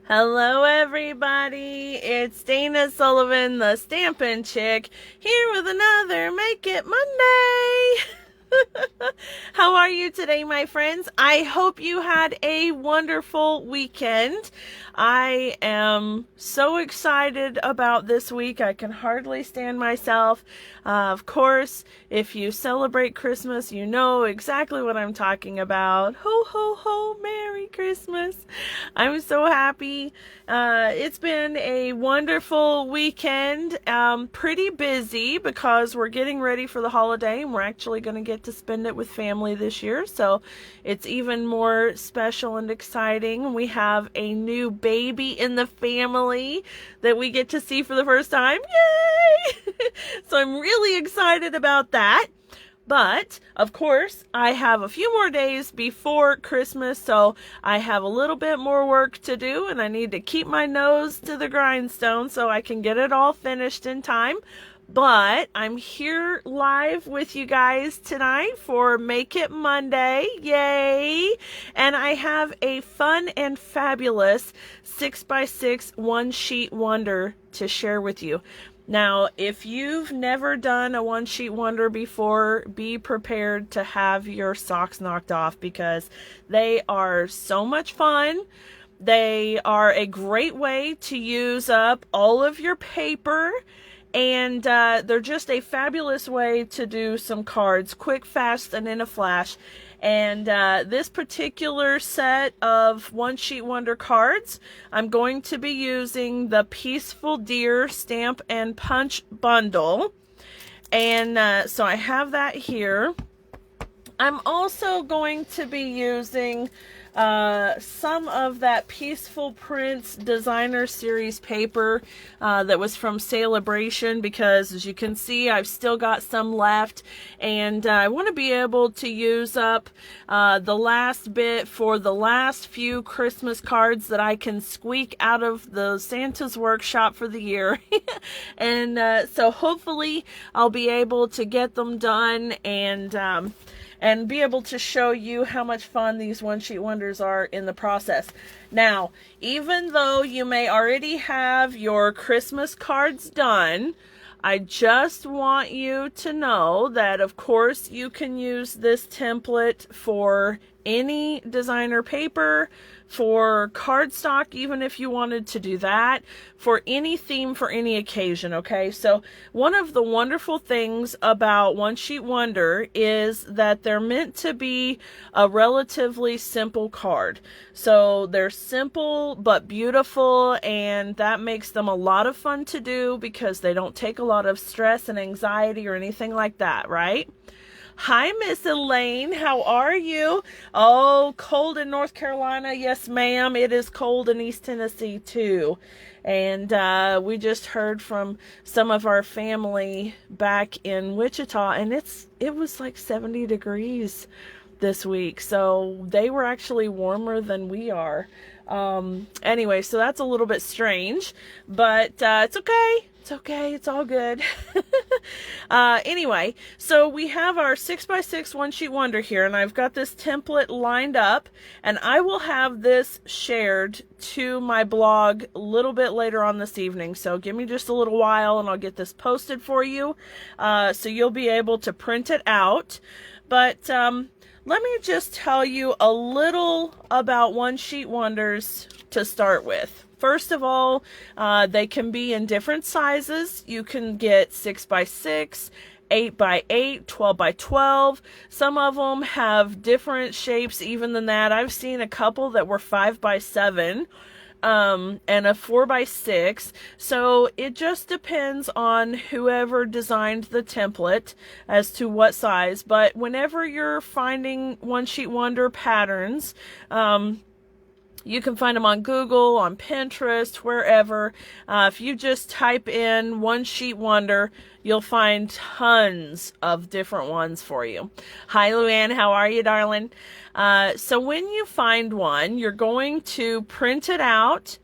Hello everybody, it's Dana Sullivan, the Stampin' Chick, here with another Make It Monday. How are you today, my friends? I hope you had a wonderful weekend. I am so excited about this week. I can hardly stand myself. Of course, if you celebrate Christmas, you know exactly what I'm talking about. Ho, ho, ho, Merry Christmas. I'm so happy. It's been a wonderful weekend. Pretty busy because we're getting ready for the holiday and we're actually going to get to spend it with family this year. So it's even more special and exciting. We have a new baby in the family that we get to see for the first time. Yay! So I'm really excited about that. But, of course, I have a few more days before Christmas, so I have a little bit more work to do, and I need to keep my nose to the grindstone so I can get it all finished in time. But I'm here live with you guys tonight for Make It Monday. Yay! And I have a fun and fabulous 6x6 one-sheet wonder to share with you. Now, if you've never done a one-sheet wonder before, be prepared to have your socks knocked off because they are so much fun. They are a great way to use up all of your paper. And they're just a fabulous way to do some cards, quick, fast, and in a flash. And this particular set of One Sheet Wonder cards, I'm going to be using the Peaceful Deer Stamp and Punch Bundle. And so I have that here. I'm also going to be using some of that Peaceful Prints Designer Series paper that was from Celebration, because as you can see, I've still got some left, and I want to be able to use up the last bit for the last few Christmas cards that I can squeak out of the Santa's workshop for the year. And so hopefully I'll be able to get them done and be able to show you how much fun these one-sheet wonders are in the process. Now, even though you may already have your Christmas cards done, I just want you to know that, of course, you can use this template for any designer paper, for cardstock, even if you wanted to do that, for any theme, for any occasion, okay? So one of the wonderful things about One Sheet Wonder is that they're meant to be a relatively simple card. So they're simple but beautiful, and that makes them a lot of fun to do because they don't take a lot of stress and anxiety or anything like that, right? Hi, Miss Elaine. How are you? Oh, cold in North Carolina. Yes, ma'am. It is cold in East Tennessee, too. And we just heard from some of our family back in Wichita, and it was like 70 degrees this week. So they were actually warmer than we are. Anyway, so that's a little bit strange, but it's okay. It's okay. It's all good. Anyway, so we have our 6x6 One Sheet Wonder here, and I've got this template lined up, and I will have this shared to my blog a little bit later on this evening. So give me just a little while, and I'll get this posted for you, so you'll be able to print it out. But let me just tell you a little about One Sheet Wonders to start with. First of all, they can be in different sizes. You can get 6x6, 8x8, 12x12. Some of them have different shapes even than that. I've seen a couple that were 5x7. And a 4x6. So it just depends on whoever designed the template as to what size. But whenever you're finding One Sheet Wonder patterns, you can find them on Google, on Pinterest, wherever. If you just type in One Sheet Wonder, you'll find tons of different ones for you. Hi, Luann. How are you, darling? So when you find one, you're going to print it out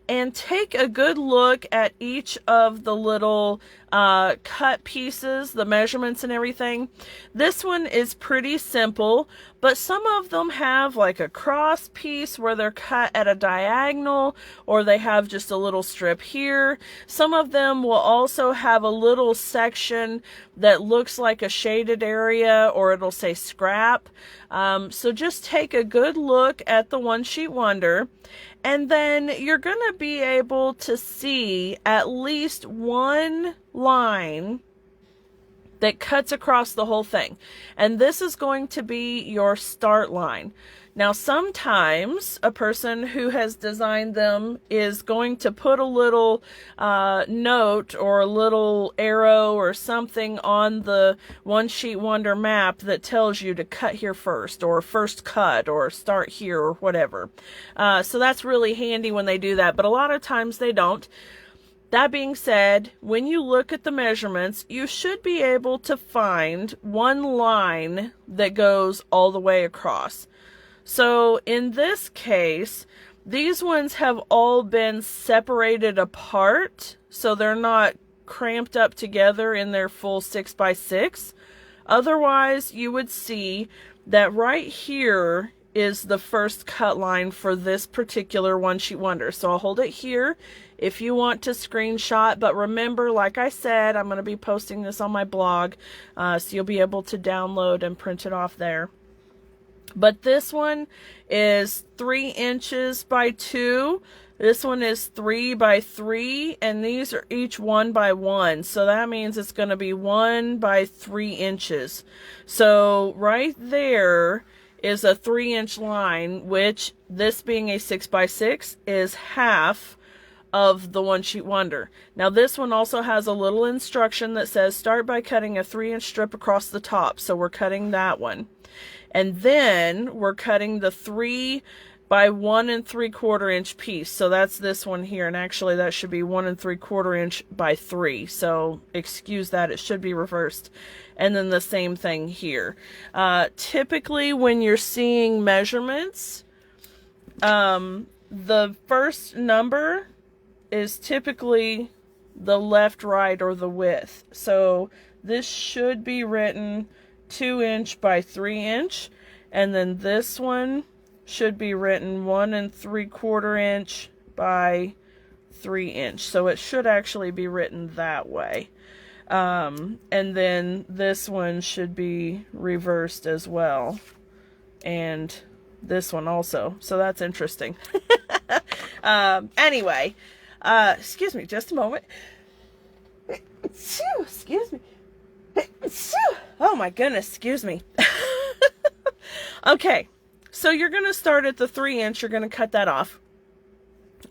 and take a good look at each of the little cut pieces, the measurements and everything. This one is pretty simple, but some of them have like a cross piece where they're cut at a diagonal, or they have just a little strip here. Some of them will also have a little section that looks like a shaded area, or it'll say scrap. So just take a good look at the One Sheet Wonder, and then you're going to be able to see at least one line that cuts across the whole thing. And this is going to be your start line. Now, sometimes a person who has designed them is going to put a little note or a little arrow or something on the One Sheet Wonder map that tells you to cut here first, or first cut, or start here, or whatever. So that's really handy when they do that, but a lot of times they don't. That being said, when you look at the measurements, you should be able to find one line that goes all the way across. So in this case, these ones have all been separated apart, so they're not cramped up together in their full 6x6. Otherwise, you would see that right here is the first cut line for this particular One Sheet Wonder. So I'll hold it here if you want to screenshot, but remember, like I said, I'm going to be posting this on my blog, so you'll be able to download and print it off there. But this one is 3 inches by 2. This one is 3 by 3, and these are each 1 by 1. So that means it's going to be 1 by 3 inches. So right there is a 3-inch line, which, this being a 6x6, is half of the One Sheet Wonder. Now this one also has a little instruction that says start by cutting a 3-inch strip across the top. So we're cutting that one. And then we're cutting the 3 by 1 3/4 inch piece. So that's this one here. And actually that should be 1 3/4 inch by 3. So excuse that, it should be reversed. And then the same thing here. Typically when you're seeing measurements, the first number is typically the left, right, or the width. So this should be written 2 inch by 3 inch, and then this one should be written 1 3/4 inch by 3 inch. So it should actually be written that way. And then this one should be reversed as well, and this one also. So that's interesting. Anyway, excuse me just a moment. Excuse me. Oh my goodness, excuse me. Okay, so you're going to start at the 3 inch, you're going to cut that off.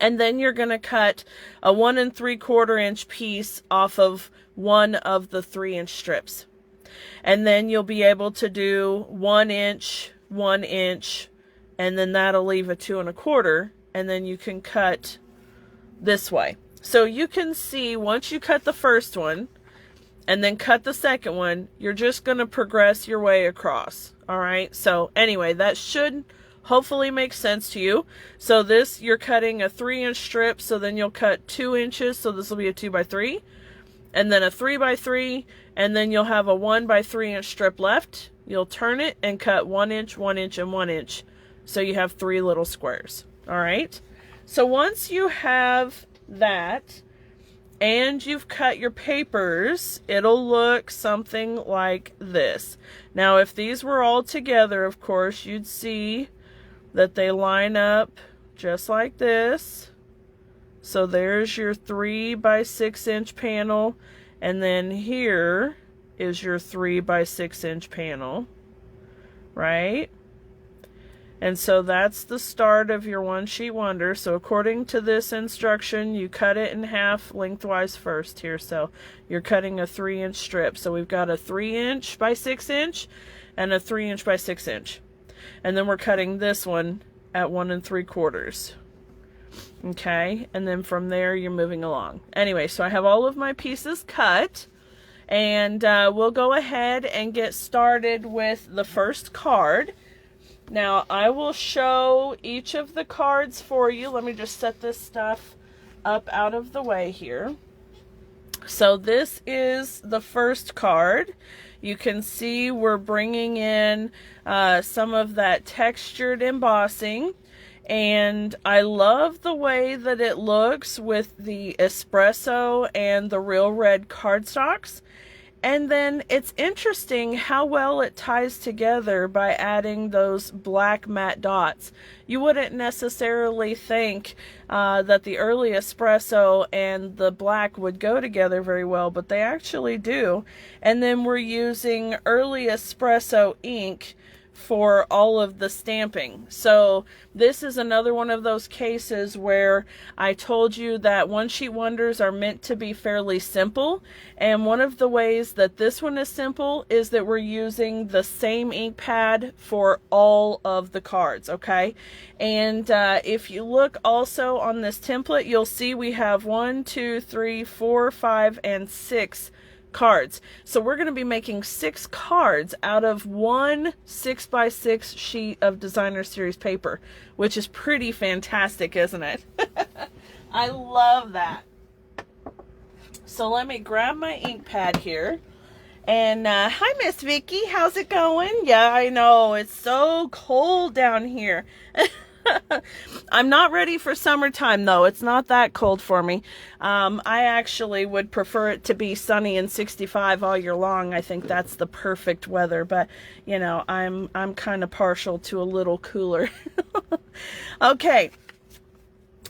And then you're going to cut a 1 3/4 inch piece off of one of the 3-inch strips. And then you'll be able to do 1 inch, 1 inch, and then that'll leave a 2 1/4, and then you can cut this way. So you can see once you cut the first one, and then cut the second one, you're just going to progress your way across. All right. So anyway, that should hopefully make sense to you. So this, you're cutting a 3-inch strip. So then you'll cut 2 inches. So this will be a 2 by 3, and then a 3 by 3, and then you'll have a 1 by 3 inch strip left. You'll turn it and cut 1 inch, 1 inch, and 1 inch. So you have 3 little squares. All right. So once you have that, and you've cut your papers, it'll look something like this. Now, if these were all together, of course, you'd see that they line up just like this. So there's your 3 by 6 inch panel, and then here is your 3 by 6 inch panel, right? And so that's the start of your One Sheet Wonder. So according to this instruction, you cut it in half lengthwise first here. So you're cutting a 3-inch strip. So we've got a 3 inch by 6 inch and a 3 inch by 6 inch. And then we're cutting this one at 1 3/4. Okay, and then from there you're moving along. Anyway, so I have all of my pieces cut, and we'll go ahead and get started with the first card. Now, I will show each of the cards for you. Let me just set this stuff up out of the way here. So this is the first card. You can see we're bringing in some of that textured embossing, and I love the way that it looks with the espresso and the real red cardstocks. And then it's interesting how well it ties together by adding those black matte dots. You wouldn't necessarily think that the early espresso and the black would go together very well, but they actually do. And then we're using early espresso ink for all of the stamping. So this is another one of those cases where I told you that one sheet wonders are meant to be fairly simple, and one of the ways that this one is simple is that we're using the same ink pad for all of the cards, okay? And if you look also on this template, you'll see we have 1, 2, 3, 4, 5, and 6 cards. So we're going to be making 6 cards out of one 6x6 sheet of designer series paper, which is pretty fantastic, isn't it? I love that. So let me grab my ink pad here. And hi, Miss Vicky, how's it going? Yeah, I know, it's so cold down here. I'm not ready for summertime though. It's not that cold for me. I actually would prefer it to be sunny and 65 all year long. I think that's the perfect weather, but you know, I'm kind of partial to a little cooler. Okay.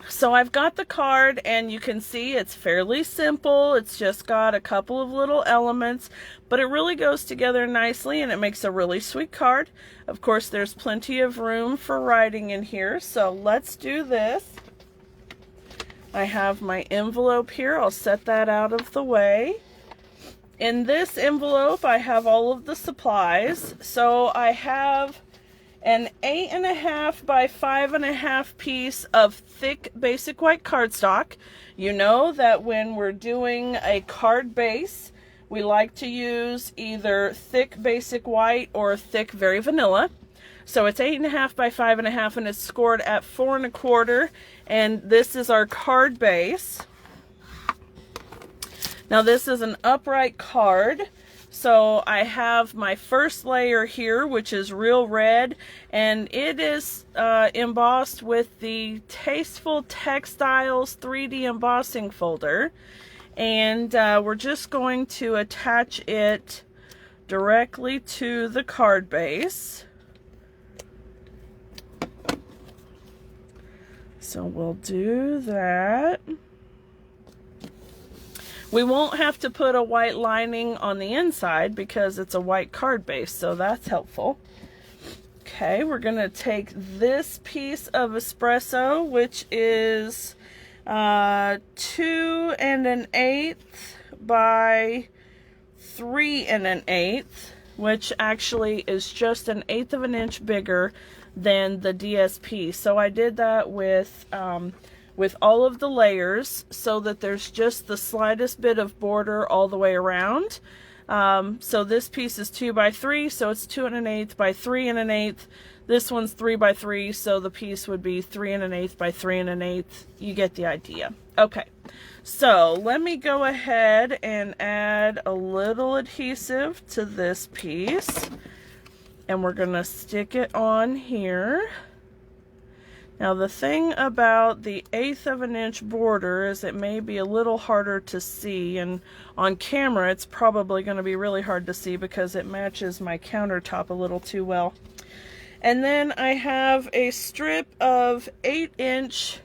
So I've got the card, and you can see it's fairly simple. It's just got a couple of little elements, but it really goes together nicely, and it makes a really sweet card. Of course, there's plenty of room for writing in here, so let's do this. I have my envelope here. I'll set that out of the way. In this envelope, I have all of the supplies. So I have an 8.5 by 5.5 piece of thick basic white cardstock. You know that when we're doing a card base, we like to use either thick basic white or thick very vanilla. So it's 8.5 by 5.5, and it's scored at 4.25, and this is our card base. Now this is an upright card. So I have my first layer here, which is real red, and it is embossed with the Tasteful Textiles 3D embossing folder. And we're just going to attach it directly to the card base. So we'll do that. We won't have to put a white lining on the inside because it's a white card base, so that's helpful. Okay, we're going to take this piece of espresso, which is 2 1/8 by 3 1/8, which actually is just 1/8 of an inch bigger than the DSP. So I did that with all of the layers so that there's just the slightest bit of border all the way around. So this piece is 2 by 3, so it's 2 1/8 by 3 1/8. This one's 3 by 3, so the piece would be 3 1/8 by 3 1/8. You get the idea. Okay, so let me go ahead and add a little adhesive to this piece, and we're gonna stick it on here. Now the thing about the 1/8 of an inch border is it may be a little harder to see, and on camera it's probably going to be really hard to see because it matches my countertop a little too well. And then I have a strip of 8-inch,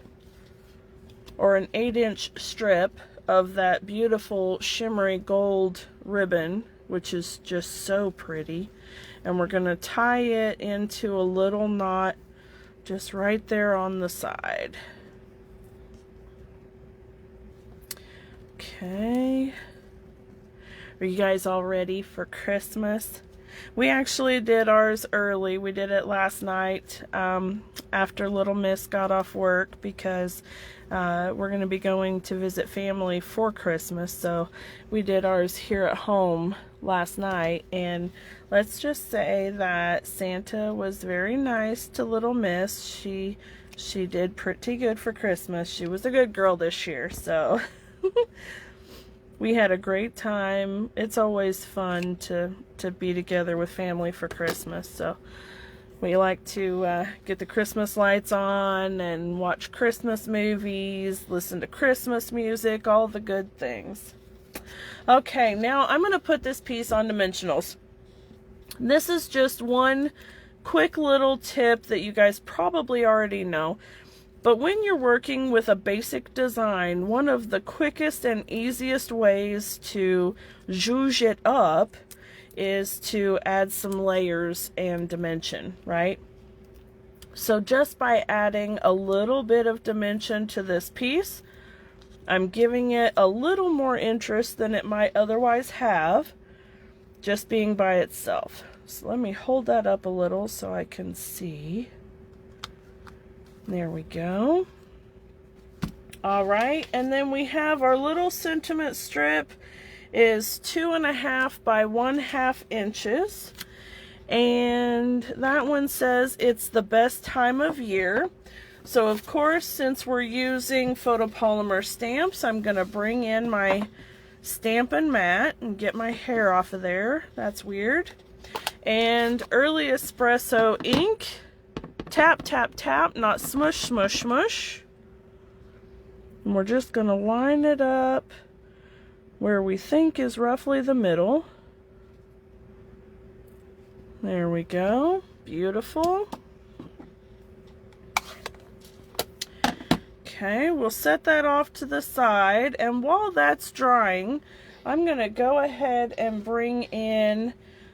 or an 8-inch strip of that beautiful shimmery gold ribbon, which is just so pretty. And we're going to tie it into a little knot just right there on the side. Okay. Are you guys all ready for Christmas? We actually did ours early. We did it last night after Little Miss got off work because we're going to be going to visit family for Christmas. So we did ours here at home last night, and let's just say that Santa was very nice to Little Miss. She did pretty good for Christmas. She was a good girl this year, so We had a great time. It's always fun to be together with family for Christmas. So we like to get the Christmas lights on and watch Christmas movies, listen to Christmas music, all the good things. Okay, now I'm going to put this piece on dimensionals. This is just one quick little tip that you guys probably already know. But when you're working with a basic design, one of the quickest and easiest ways to zhuzh it up is to add some layers and dimension, right? So just by adding a little bit of dimension to this piece, I'm giving it a little more interest than it might otherwise have, just being by itself. So let me hold that up a little so I can see. There we go. All right, and then we have our little sentiment strip is 2.5 by 1/2 inches. And that one says it's the best time of year. So of course, since we're using photopolymer stamps, I'm gonna bring in my Stampin' mat and get my hair off of there. That's weird. And early espresso ink. Tap, tap, tap, not smush, smush, smush. And we're just going to line it up where we think is roughly the middle. There we go. Beautiful. Okay, we'll set that off to the side. And while that's drying, I'm going to go ahead and bring in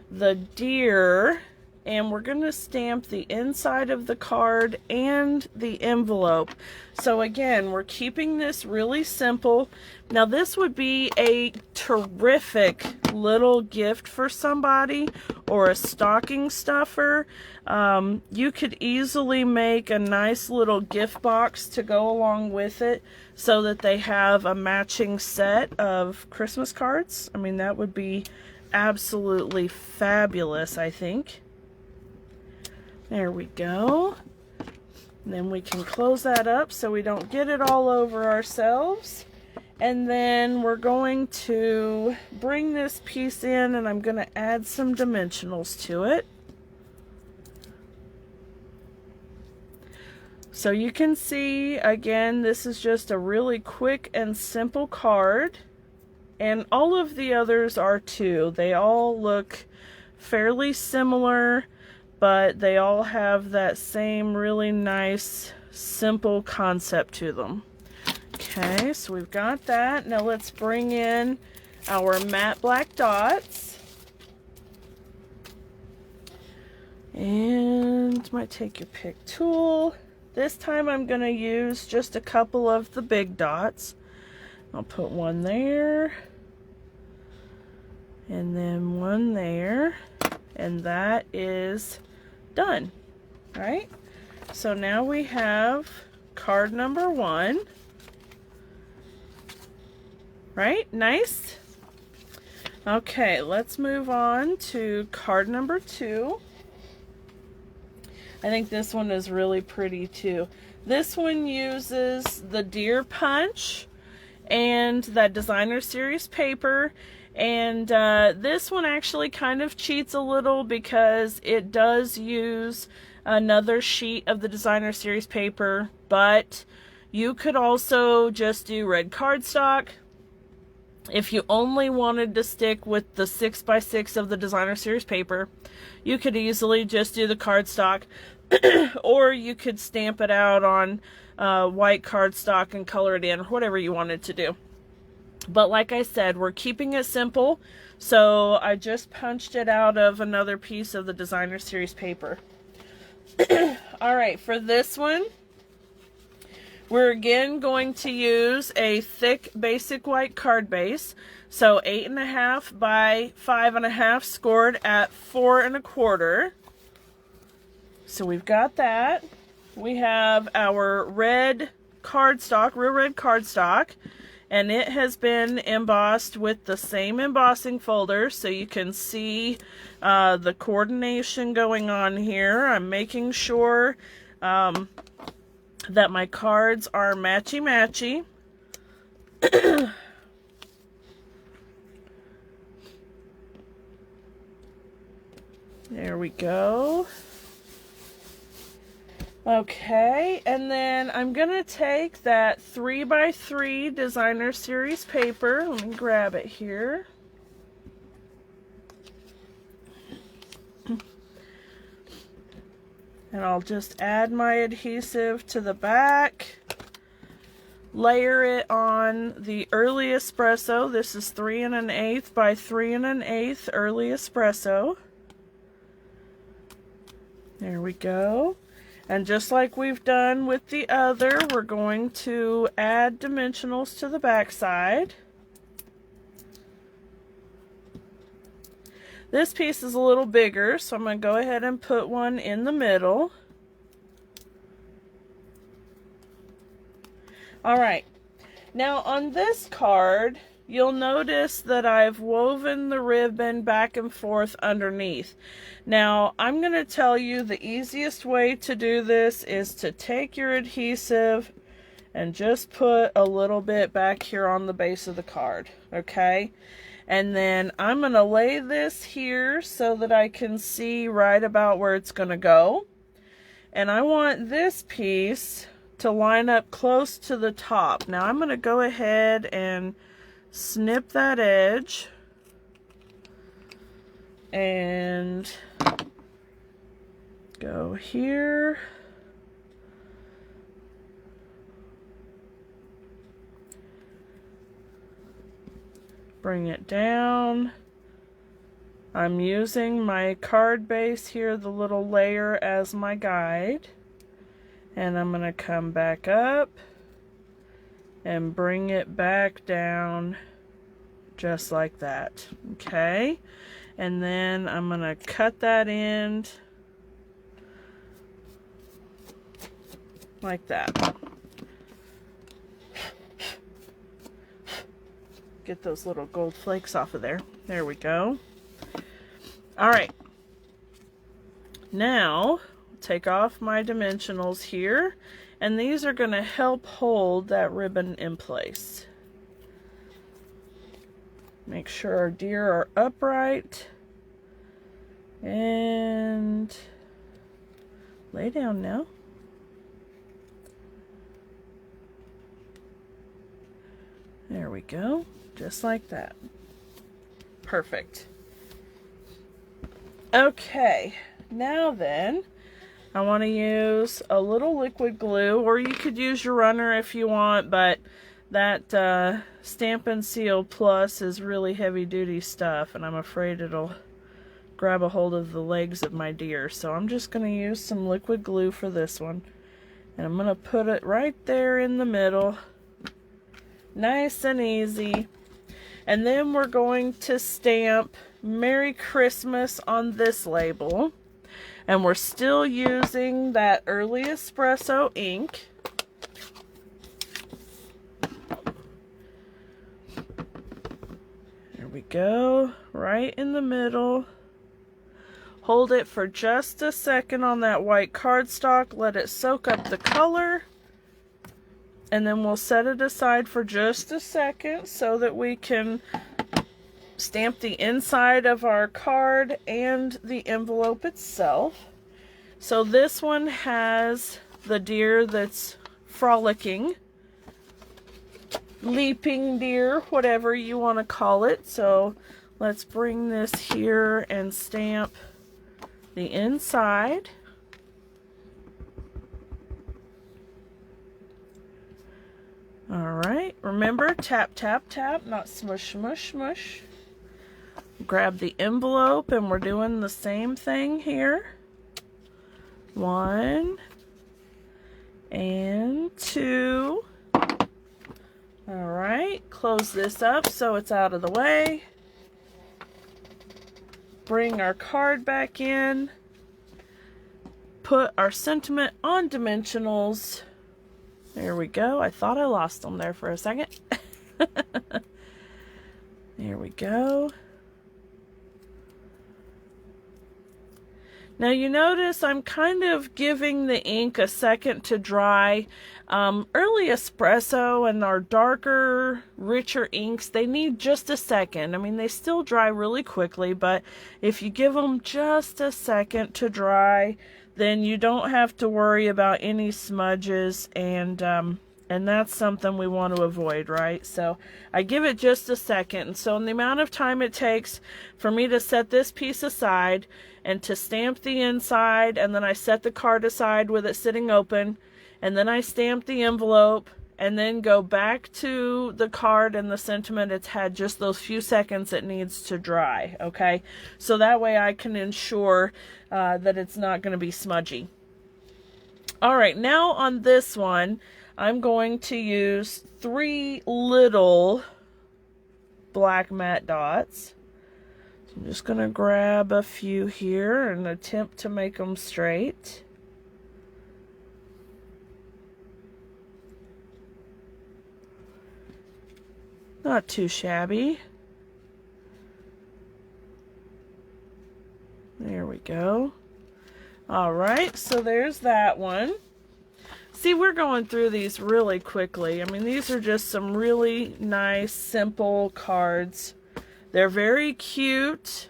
the deer. And we're going to stamp the inside of the card and the envelope. So again, we're keeping this really simple. Now this would be a terrific little gift for somebody or a stocking stuffer. You could easily make a nice little gift box to go along with it so that they have a matching set of Christmas cards. I mean, that would be absolutely fabulous, I think. There we go. And then we can close that up so we don't get it all over ourselves. And then we're going to bring this piece in and I'm going to add some dimensionals to it. So you can see, again, this is just a really quick and simple card. And all of the others are too. They all look fairly similar, but they all have that same really nice, simple concept to them. Okay, so we've got that. Now let's bring in our matte black dots. And might take your pick tool. This time I'm going to use just a couple of the big dots. I'll put one there. And then one there. And that is done. Right? So now we have card number 1. Right? Nice. Okay, let's move on to card number 2. I think this one is really pretty too. This one uses the deer punch and that designer series paper. And this one actually kind of cheats a little because it does use another sheet of the designer series paper, but you could also just do red cardstock. If you only wanted to stick with the 6x6 of the designer series paper, you could easily just do the cardstock, or you could stamp it out on white cardstock and color it in, or whatever you wanted to do. But like I said, we're keeping it simple, so I just punched it out of another piece of the designer series paper. Alright, for this one, we're again going to use a thick basic white card base. So 8.5 by 5.5 scored at 4 1/4. So we've got that. We have our red cardstock, real red cardstock, and it has been embossed with the same embossing folder, so you can see the coordination going on here. I'm making sure that my cards are matchy-matchy. we go. Okay, and then I'm going to take that 3x3 Designer Series paper. Let me grab it here. And I'll just add my adhesive to the back. Layer it on the early espresso. This is 3 1/8 by 3 1/8 early espresso. There we go. And just like we've done with the other, we're going to add dimensionals to the back side. This piece is a little bigger, so I'm going to go ahead and put one in the middle. Alright, now on this card, you'll notice that I've woven the ribbon back and forth underneath. Now, I'm going to tell you the easiest way to do this is to take your adhesive and just put a little bit back here on the base of the card, okay? And then I'm going to lay this here so that I can see right about where it's going to go. And I want this piece to line up close to the top. Now I'm going to go ahead and snip that edge and go here. Bring it down. I'm using my card base here, the little layer, as my guide. And I'm going to come back up and bring it back down just like that. Okay? And then I'm going to cut that end like that. Get those little gold flakes off of there. There we go. Alright. Now, take off my dimensionals here, and these are going to help hold that ribbon in place. Make sure our deer are upright, and lay down now. There we go, just like that. Perfect. Okay, now then, I want to use a little liquid glue, or you could use your runner if you want, but that Stampin Seal Plus is really heavy duty stuff, and I'm afraid it'll grab a hold of the legs of my deer. So I'm just going to use some liquid glue for this one, and I'm going to put it right there in the middle, nice and easy. And then we're going to stamp Merry Christmas on this label. And we're still using that early espresso ink. There we go, right in the middle. Hold it for just a second on that white cardstock, let it soak up the color, and then we'll set it aside for just a second so that we can stamp the inside of our card and the envelope itself. So this one has the deer that's frolicking, leaping deer, whatever you want to call it. So let's bring this here and stamp the inside. Alright, remember, tap, tap, tap, not smush, smush, smush. Grab the envelope, and we're doing the same thing here. 1 and 2. Alright, close this up so it's out of the way. Bring our card back in. Put our sentiment on dimensionals. There we go. I thought I lost them there for a second. There we go. Now you notice I'm kind of giving the ink a second to dry. Early espresso and our darker, richer inks, they need just a second. I mean, they still dry really quickly, but if you give them just a second to dry, then you don't have to worry about any smudges, and that's something we want to avoid, right? So I give it just a second. And so in the amount of time it takes for me to set this piece aside and to stamp the inside, and then I set the card aside with it sitting open, and then I stamp the envelope, and then go back to the card and the sentiment, it's had just those few seconds it needs to dry, okay? So that way I can ensure that it's not going to be smudgy. All right, now on this one, I'm going to use 3 little black matte dots. So I'm just going to grab a few here and attempt to make them straight. Not too shabby. There we go. All right, so there's that one. See, we're going through these really quickly. I mean, these are just some really nice, simple cards. They're very cute.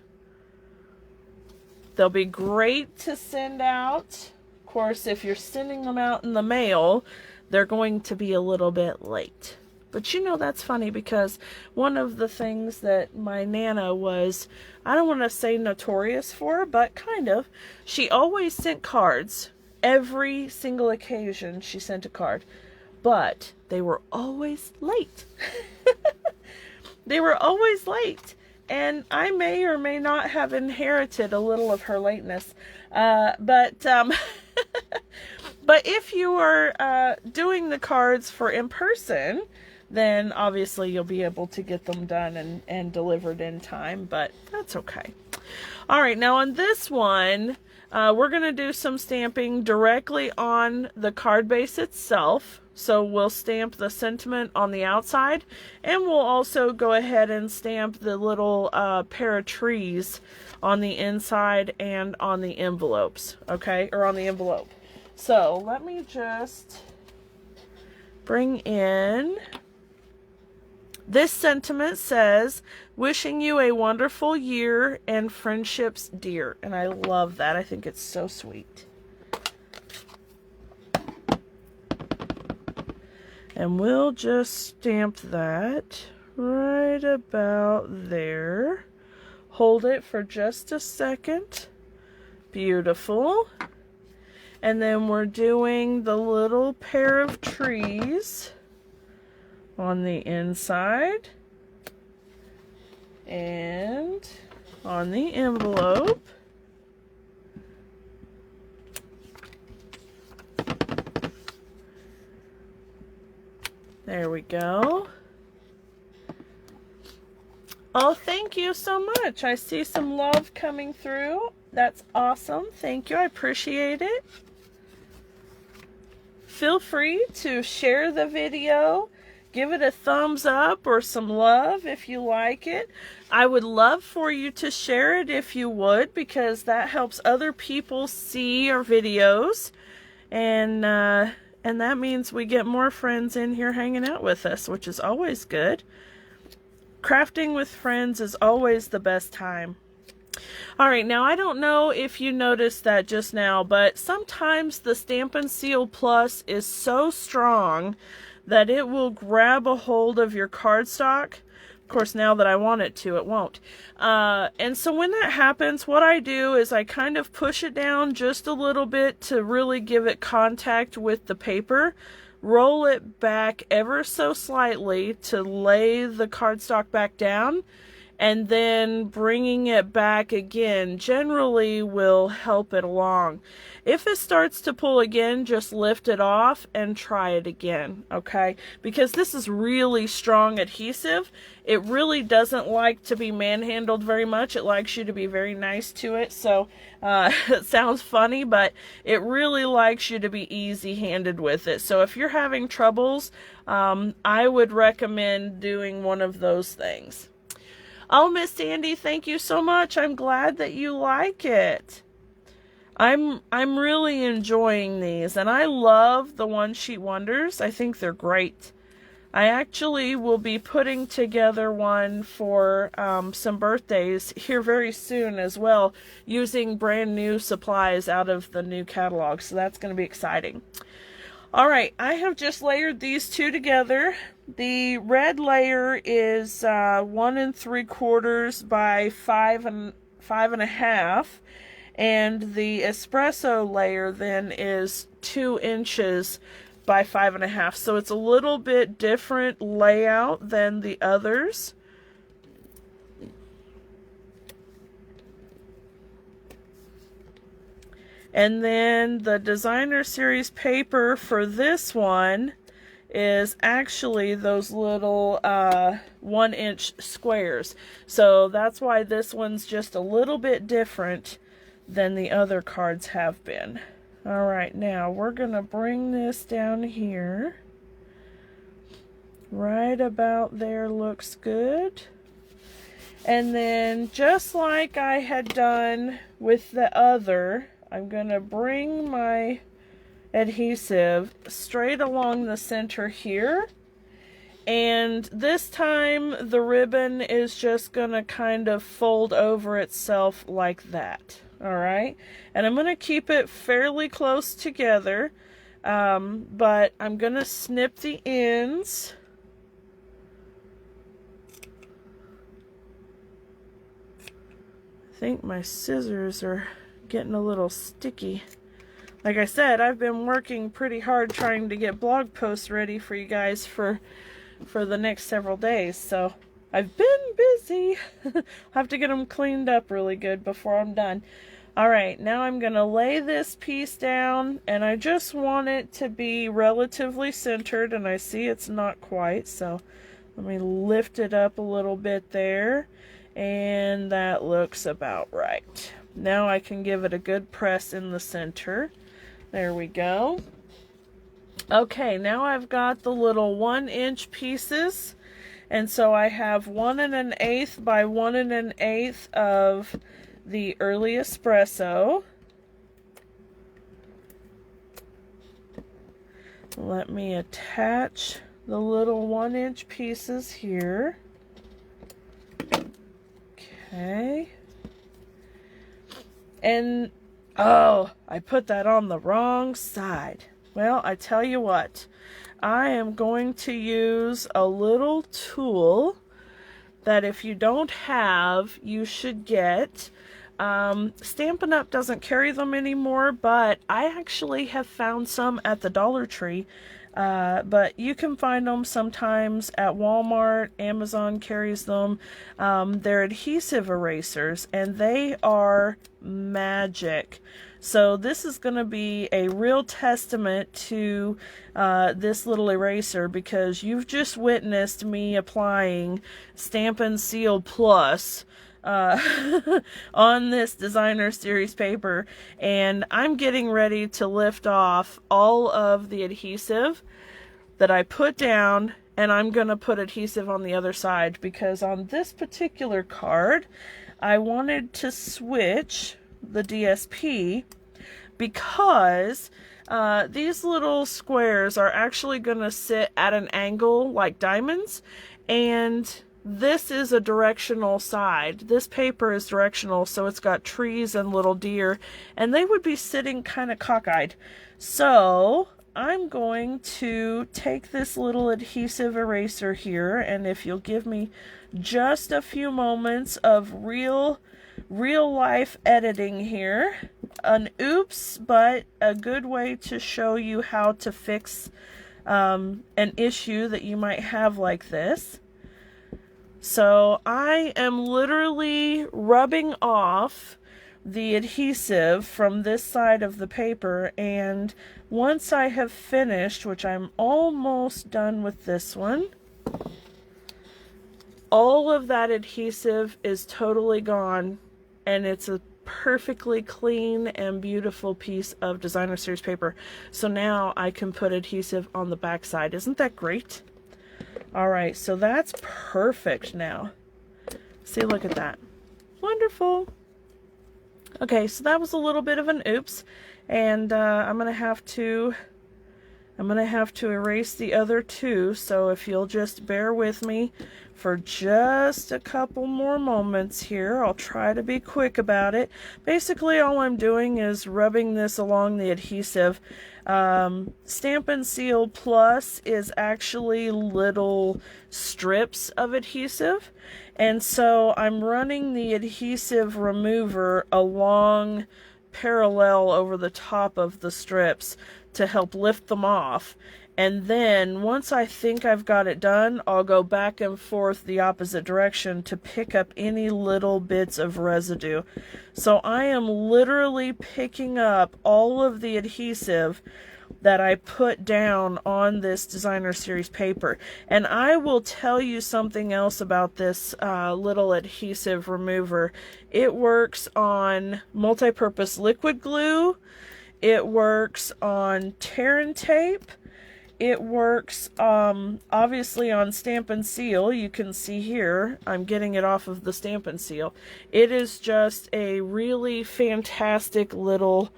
They'll be great to send out. Of course, if you're sending them out in the mail, they're going to be a little bit late. But you know, that's funny, because one of the things that my Nana was, I don't want to say notorious for, but kind of, she always sent cards. Every single occasion she sent a card, but they were always late. They were always late, and I may or may not have inherited a little of her lateness. But if you are doing the cards for in person, then obviously you'll be able to get them done and delivered in time, but that's okay. All right, now on this one, we're going to do some stamping directly on the card base itself. So we'll stamp the sentiment on the outside, and we'll also go ahead and stamp the little pair of trees on the inside and on the envelopes, okay? Or on the envelope. So let me just bring in... This sentiment says, wishing you a wonderful year and friendships dear. And I love that. I think it's so sweet. And we'll just stamp that right about there. Hold it for just a second. Beautiful. And then we're doing the little pair of trees on the inside and on the envelope. There we go. Oh, thank you so much. I see some love coming through. That's awesome. Thank you. I appreciate it. Feel free to share the video. Give it a thumbs up or some love if you like it. I would love for you to share it if you would, because that helps other people see our videos. And that means we get more friends in here hanging out with us, which is always good. Crafting with friends is always the best time. All right, now I don't know if you noticed that just now, but sometimes the Stampin' Seal Plus is so strong that it will grab a hold of your cardstock. Of course, now that I want it to, it won't. And so when that happens, what I do is I kind of push it down just a little bit to really give it contact with the paper. Roll it back ever so slightly to lay the cardstock back down. And then bringing it back again generally will help it along. If it starts to pull again, just lift it off and try it again, okay? Because this is really strong adhesive. It really doesn't like to be manhandled very much. It likes you to be very nice to it. So it sounds funny, but it really likes you to be easy-handed with it. So if you're having troubles, I would recommend doing one of those things. Oh, Miss Sandy, thank you so much. I'm glad that you like it. I'm really enjoying these, and I love the One Sheet Wonders. I think they're great. I actually will be putting together one for some birthdays here very soon as well, using brand new supplies out of the new catalog, so that's going to be exciting. All right, I have just layered these two together. The red layer is 1 3/4 by 5.5, and the espresso layer then is 2 inches by 5.5. So it's a little bit different layout than the others. And then the designer series paper for this one is actually those little 1-inch squares. So that's why this one's just a little bit different than the other cards have been. All right, now we're gonna bring this down here. Right about there looks good. And then just like I had done with the other, I'm gonna bring my adhesive straight along the center here. And this time the ribbon is just gonna kind of fold over itself like that. All right, and I'm going to keep it fairly close together, but I'm going to snip the ends. I think my scissors are getting a little sticky. Like I said, I've been working pretty hard trying to get blog posts ready for you guys for the next several days, so I've been busy. I'll have to get them cleaned up really good before I'm done. All right, now I'm going to lay this piece down, and I just want it to be relatively centered, and I see it's not quite, so let me lift it up a little bit there, and that looks about right. Now I can give it a good press in the center. There we go. Okay, now I've got the little 1-inch pieces, and so I have 1 1/8 by 1 1/8 of the early espresso. Let me attach the little 1-inch pieces here. Okay. And, oh, I put that on the wrong side. Well, I tell you what, I am going to use a little tool that if you don't have, you should get. Stampin' Up! Doesn't carry them anymore, but I actually have found some at the Dollar Tree. But you can find them sometimes at Walmart. Amazon carries them. They're adhesive erasers, and they are magic. So this is going to be a real testament to this little eraser, because you've just witnessed me applying Stampin' Seal Plus on this designer series paper, and I'm getting ready to lift off all of the adhesive that I put down, and I'm going to put adhesive on the other side, because on this particular card I wanted to switch the DSP, because these little squares are actually going to sit at an angle like diamonds, and this is a directional side. This paper is directional, so it's got trees and little deer, and they would be sitting kind of cockeyed. So I'm going to take this little adhesive eraser here, and if you'll give me just a few moments of real life editing here, an oops, but a good way to show you how to fix an issue that you might have like this. So I am literally rubbing off the adhesive from this side of the paper, and once I have finished, which I'm almost done with this one, all of that adhesive is totally gone, and it's a perfectly clean and beautiful piece of designer series paper. So now I can put adhesive on the back side. Isn't that great? All right, so that's perfect now. See, look at that. Wonderful. Okay, so that was a little bit of an oops, and I'm gonna have to erase the other two, so if you'll just bear with me for just a couple more moments here. I'll try to be quick about it. Basically, all I'm doing is rubbing this along the adhesive. Stampin Seal Plus is actually little strips of adhesive, and so I'm running the adhesive remover along parallel over the top of the strips to help lift them off. And then once I think I've got it done, I'll go back and forth the opposite direction to pick up any little bits of residue. So I am literally picking up all of the adhesive that I put down on this designer series paper. And I will tell you something else about this little adhesive remover. It works on multi-purpose liquid glue. It works on tear and tape. It works obviously on Stampin Seal. You can see here I'm getting it off of the Stampin Seal. It is just a really fantastic little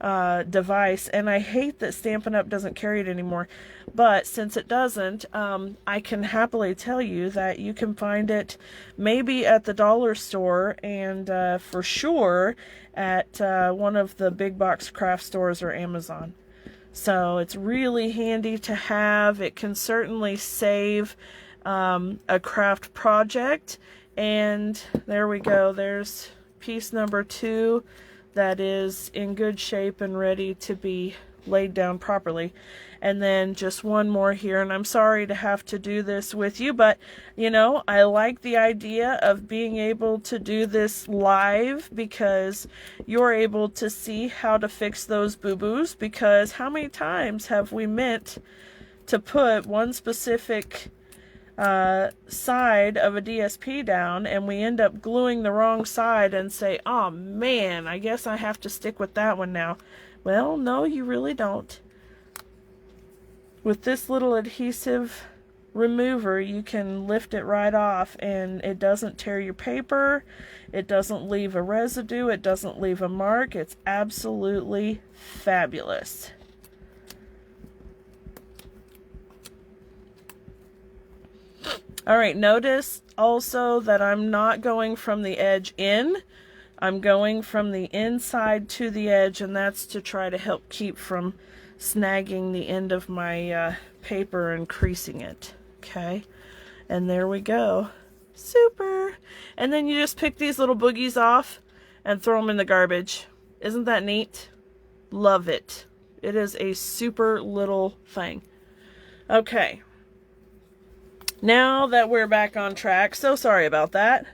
device, and I hate that Stampin' Up! Doesn't carry it anymore, but since it doesn't, I can happily tell you that you can find it maybe at the dollar store, and for sure at one of the big box craft stores or Amazon. So it's really handy to have. It can certainly save a craft project. And there we go. There's piece number 2 that is in good shape and ready to be laid down properly. And then just one more here, and I'm sorry to have to do this with you, but you know, I like the idea of being able to do this live because you're able to see how to fix those boo-boos, because how many times have we meant to put one specific side of a DSP down and we end up gluing the wrong side and say, oh man, I guess I have to stick with that one now. Well, no, you really don't. With this little adhesive remover, you can lift it right off and it doesn't tear your paper, it doesn't leave a residue, it doesn't leave a mark. It's absolutely fabulous. Alright, notice also that I'm not going from the edge in, I'm going from the inside to the edge, and that's to try to help keep from snagging the end of my paper and creasing it. Okay, and there we go. Super! And then you just pick these little boogies off and throw them in the garbage. Isn't that neat? Love it. It is a super little thing. Okay. Now that we're back on track, so sorry about that.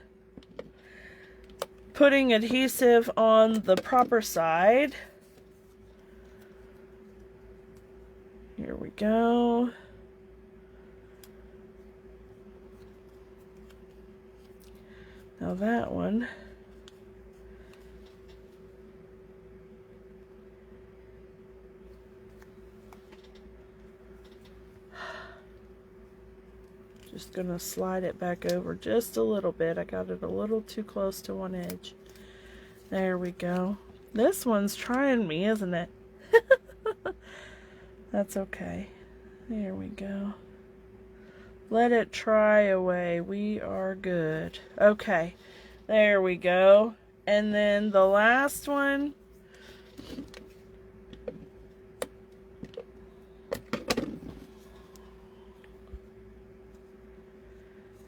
Putting adhesive on the proper side. Here we go. Now that one. Just gonna slide it back over just a little bit. I got it a little too close to one edge. There we go. This one's trying me, isn't it? That's okay. There we go. Let it try away. We are good. Okay. There we go. And then the last one.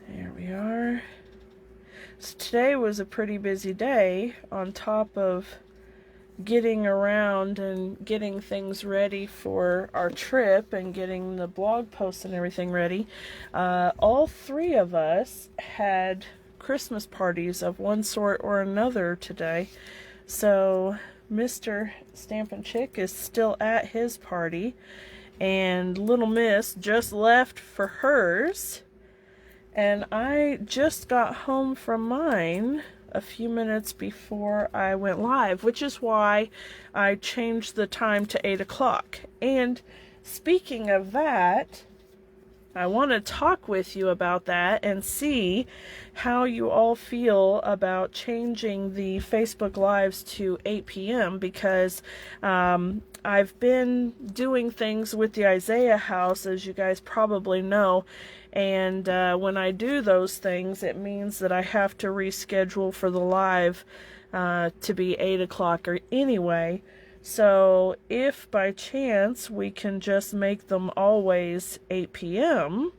There we are. So today was a pretty busy day on top of getting around and getting things ready for our trip and getting the blog posts and everything ready. All 3 of us had Christmas parties of one sort or another today. So Mr. Stampin' Chick is still at his party, and Little Miss just left for hers, and I just got home from mine a few minutes before I went live, which is why I changed the time to 8 o'clock. And speaking of that, I want to talk with you about that and see how you all feel about changing the Facebook Lives to 8 p.m. because I've been doing things with the Isaiah house, as you guys probably know, and when I do those things, it means that I have to reschedule for the live to be 8 o'clock or anyway. So if by chance we can just make them always 8 p.m.,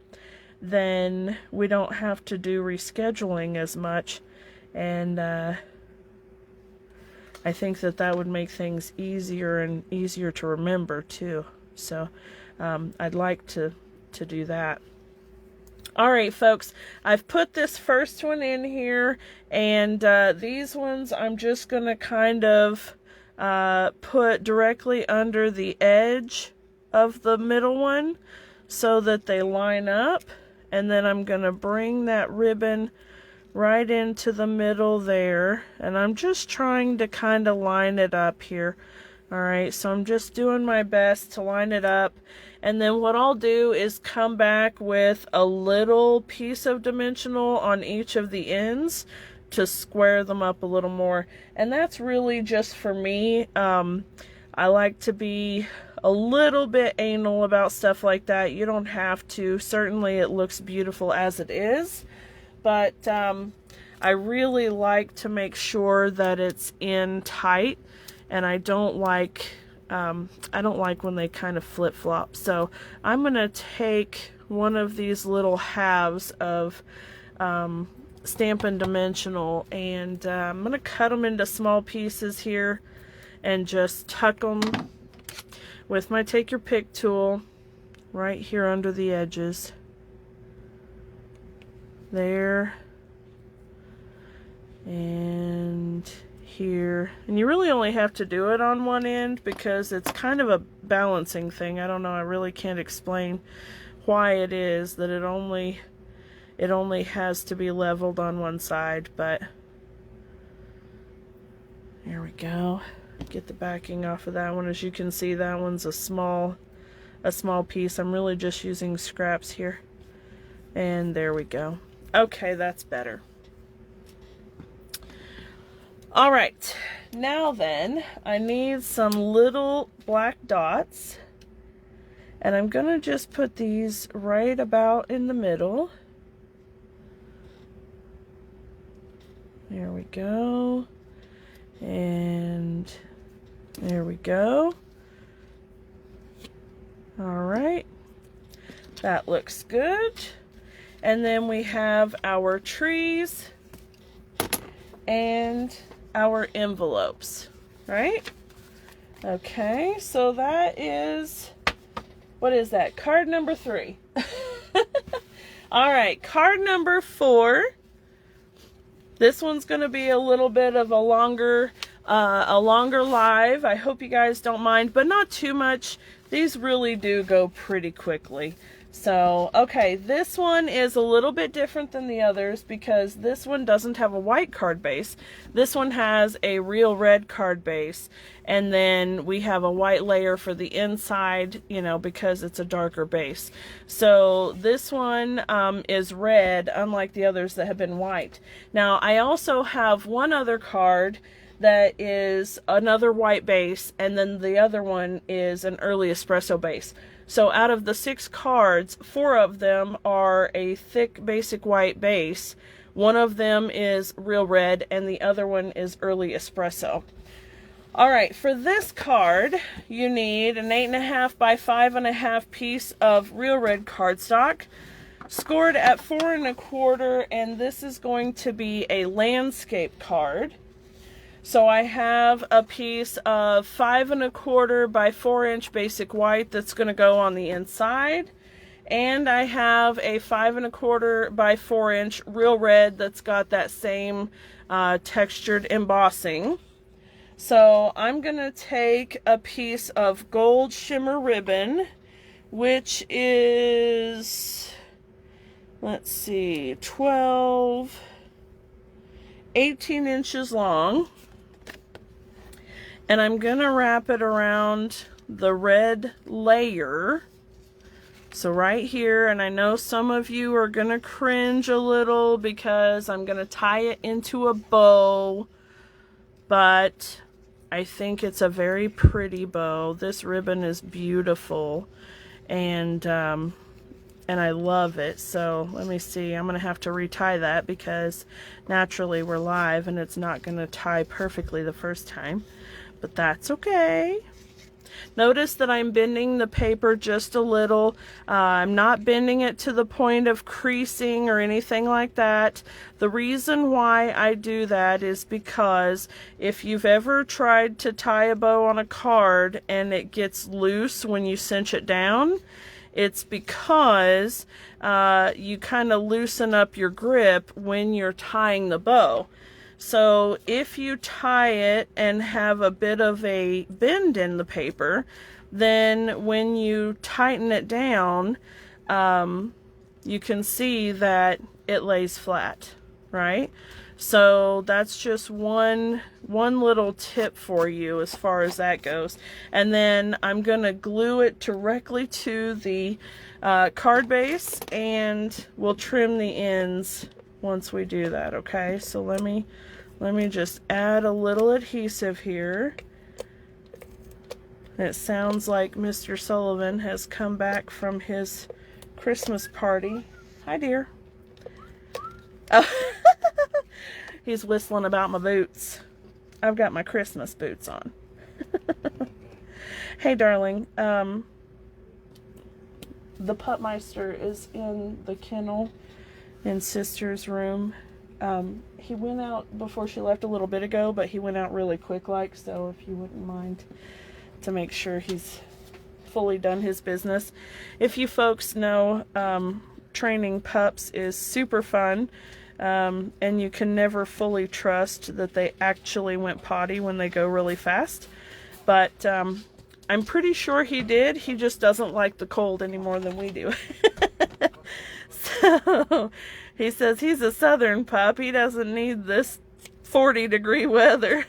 then we don't have to do rescheduling as much, and I think that that would make things easier and easier to remember too. So I'd like to do that. All right, folks, I've put this first one in here, and these ones I'm just going to kind of put directly under the edge of the middle one so that they line up, and then I'm going to bring that ribbon right into the middle there, and I'm just trying to kind of line it up here. Alright, so I'm just doing my best to line it up, and then what I'll do is come back with a little piece of dimensional on each of the ends to square them up a little more. And that's really just for me. I like to be a little bit anal about stuff like that. You don't have to. Certainly it looks beautiful as it is, but I really like to make sure that it's in tight, and I don't like when they kind of flip-flop. So I'm gonna take one of these little halves of Stampin' Dimensional, and I'm going to cut them into small pieces here and just tuck them with my Take Your Pick tool right here under the edges. There. And here. And you really only have to do it on one end because it's kind of a balancing thing. I don't know, I really can't explain why it is that it only has to be leveled on one side, but there we go. Get the backing off of that one. As you can see, that one's a small piece. I'm really just using scraps here. And there we go. Okay, that's better. All right, now then, I need some little black dots, and I'm gonna just put these right about in the middle. There we go, and there we go. All right, that looks good. And then we have our trees and our envelopes, right? Okay, so that is, what is that? Card number 3. All right, card number 4. This one's going to be a little bit of a longer live. I hope you guys don't mind, but not too much. These really do go pretty quickly. So, okay, this one is a little bit different than the others because this one doesn't have a white card base. This one has a real red card base, and then we have a white layer for the inside, you know, because it's a darker base. So this one is red, unlike the others that have been white. Now, I also have one other card that is another white base, and then the other one is an early espresso base. So out of the 6 cards, 4 of them are a thick basic white base. One of them is real red, and the other one is early espresso. All right, for this card, you need an 8.5 by 5.5 piece of real red cardstock, scored at 4 1/4, and this is going to be a landscape card. So I have a piece of 5 1/4 by 4 inch basic white that's going to go on the inside. And I have a 5 1/4 by 4 inch real red that's got that same textured embossing. So I'm going to take a piece of gold shimmer ribbon, which is, let's see, 18 inches long. And I'm going to wrap it around the red layer So right here, and I know some of you are going to cringe a little because I'm going to tie it into a bow, but I think it's a very pretty bow. This ribbon is beautiful, and I love it. So let me see, I'm going to have to retie that because naturally we're live and it's not going to tie perfectly the first time, but that's okay. Notice that I'm bending the paper just a little. I'm not bending it to the point of creasing or anything like that. The reason why I do that is because if you've ever tried to tie a bow on a card and it gets loose when you cinch it down, it's because you kind of loosen up your grip when you're tying the bow. So if you tie it and have a bit of a bend in the paper, then when you tighten it down, you can see that it lays flat, right? So that's just one little tip for you as far as that goes. And then I'm going to glue it directly to the card base, and we'll trim the ends once we do that, okay? So let me just add a little adhesive here. It sounds like Mr. Sullivan has come back from his Christmas party. Hi, dear. Oh, he's whistling about my boots. I've got my Christmas boots on. Hey, darling. The Puppmeister is in the kennel in Sister's room. He went out before she left a little bit ago, but he went out really quick like, so if you wouldn't mind to make sure he's fully done his business. If you folks know, training pups is super fun, and you can never fully trust that they actually went potty when they go really fast, but I'm pretty sure he did. He just doesn't like the cold any more than we do. So he says he's a southern pup. He doesn't need this 40-degree weather.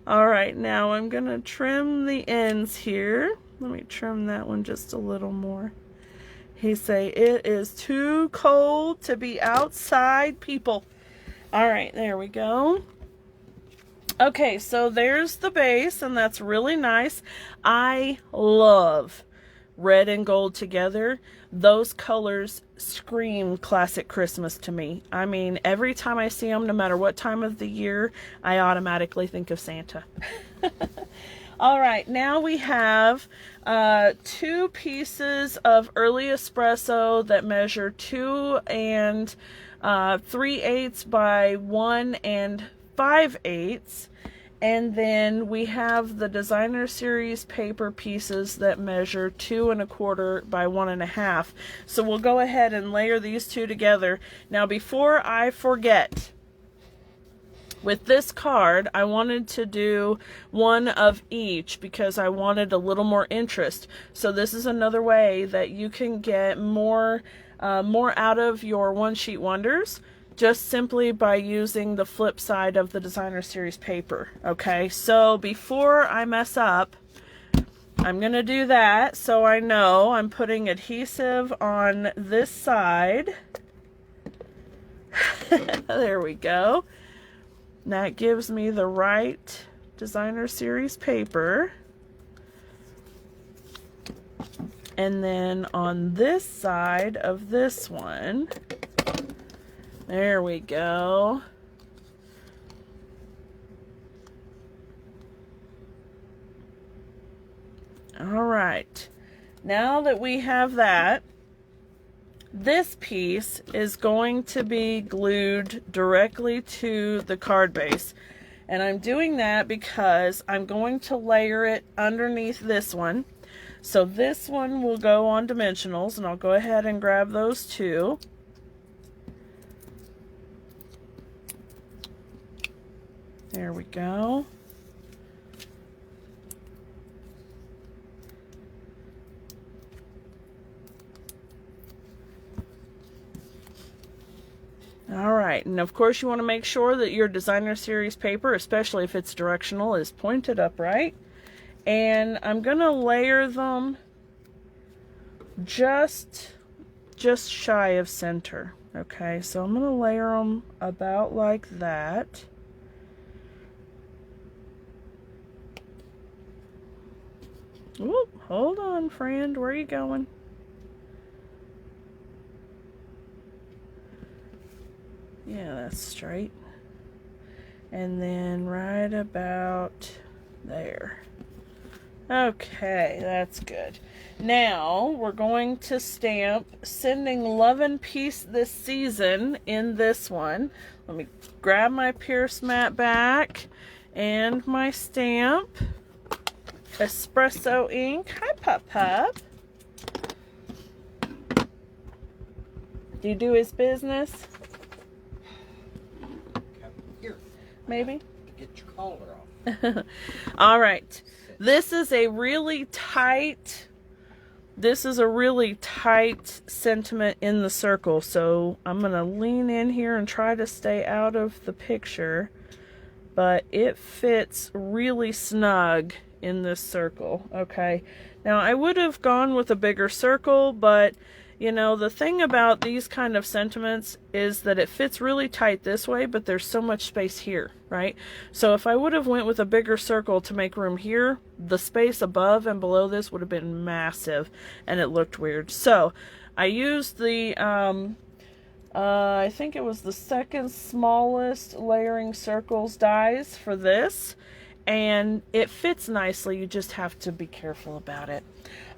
All right, now I'm going to trim the ends here. Let me trim that one just a little more. He say it is too cold to be outside, people. All right, there we go. Okay, so there's the base, and that's really nice. I love red and gold together. Those colors scream classic Christmas to me. I mean, every time I see them, no matter what time of the year, I automatically think of Santa. All right, now we have 2 pieces of early espresso that measure 2 3/8 by 1 5/8. And then we have the Designer Series paper pieces that measure 2 1/4 by 1 1/2. So we'll go ahead and layer these two together. Now, before I forget, with this card, I wanted to do one of each because I wanted a little more interest. So this is another way that you can get more out of your One Sheet Wonders, just simply by using the flip side of the Designer Series paper. Okay, so before I mess up, I'm going to do that so I know I'm putting adhesive on this side. There we go. That gives me the right Designer Series paper. And then on this side of this one, there we go. All right. Now that we have that, this piece is going to be glued directly to the card base. And I'm doing that because I'm going to layer it underneath this one. So this one will go on dimensionals, and I'll go ahead and grab those two. There we go. All right, and of course you want to make sure that your Designer Series paper, especially if it's directional, is pointed upright. And I'm going to layer them just shy of center. Okay, so I'm going to layer them about like that. Whoop, hold on, friend. Where are you going? Yeah, that's straight. And then right about there. Okay, that's good. Now we're going to stamp Sending Love and Peace This Season in this one. Let me grab my Pierce mat back and my stamp. Espresso ink. Hi, Pup Pup. Do you do his business? Here. Maybe? Get your collar off. All right. This is a really tight sentiment in the circle. So I'm going to lean in here and try to stay out of the picture. But it fits really snug in this circle. Okay. Now I would have gone with a bigger circle, but you know, the thing about these kind of sentiments is that it fits really tight this way, but there's so much space here, right? So if I would have went with a bigger circle to make room here, the space above and below this would have been massive, and it looked weird. So I used the, I think it was the second smallest layering circles dies for this, and it fits nicely. You just have to be careful about it.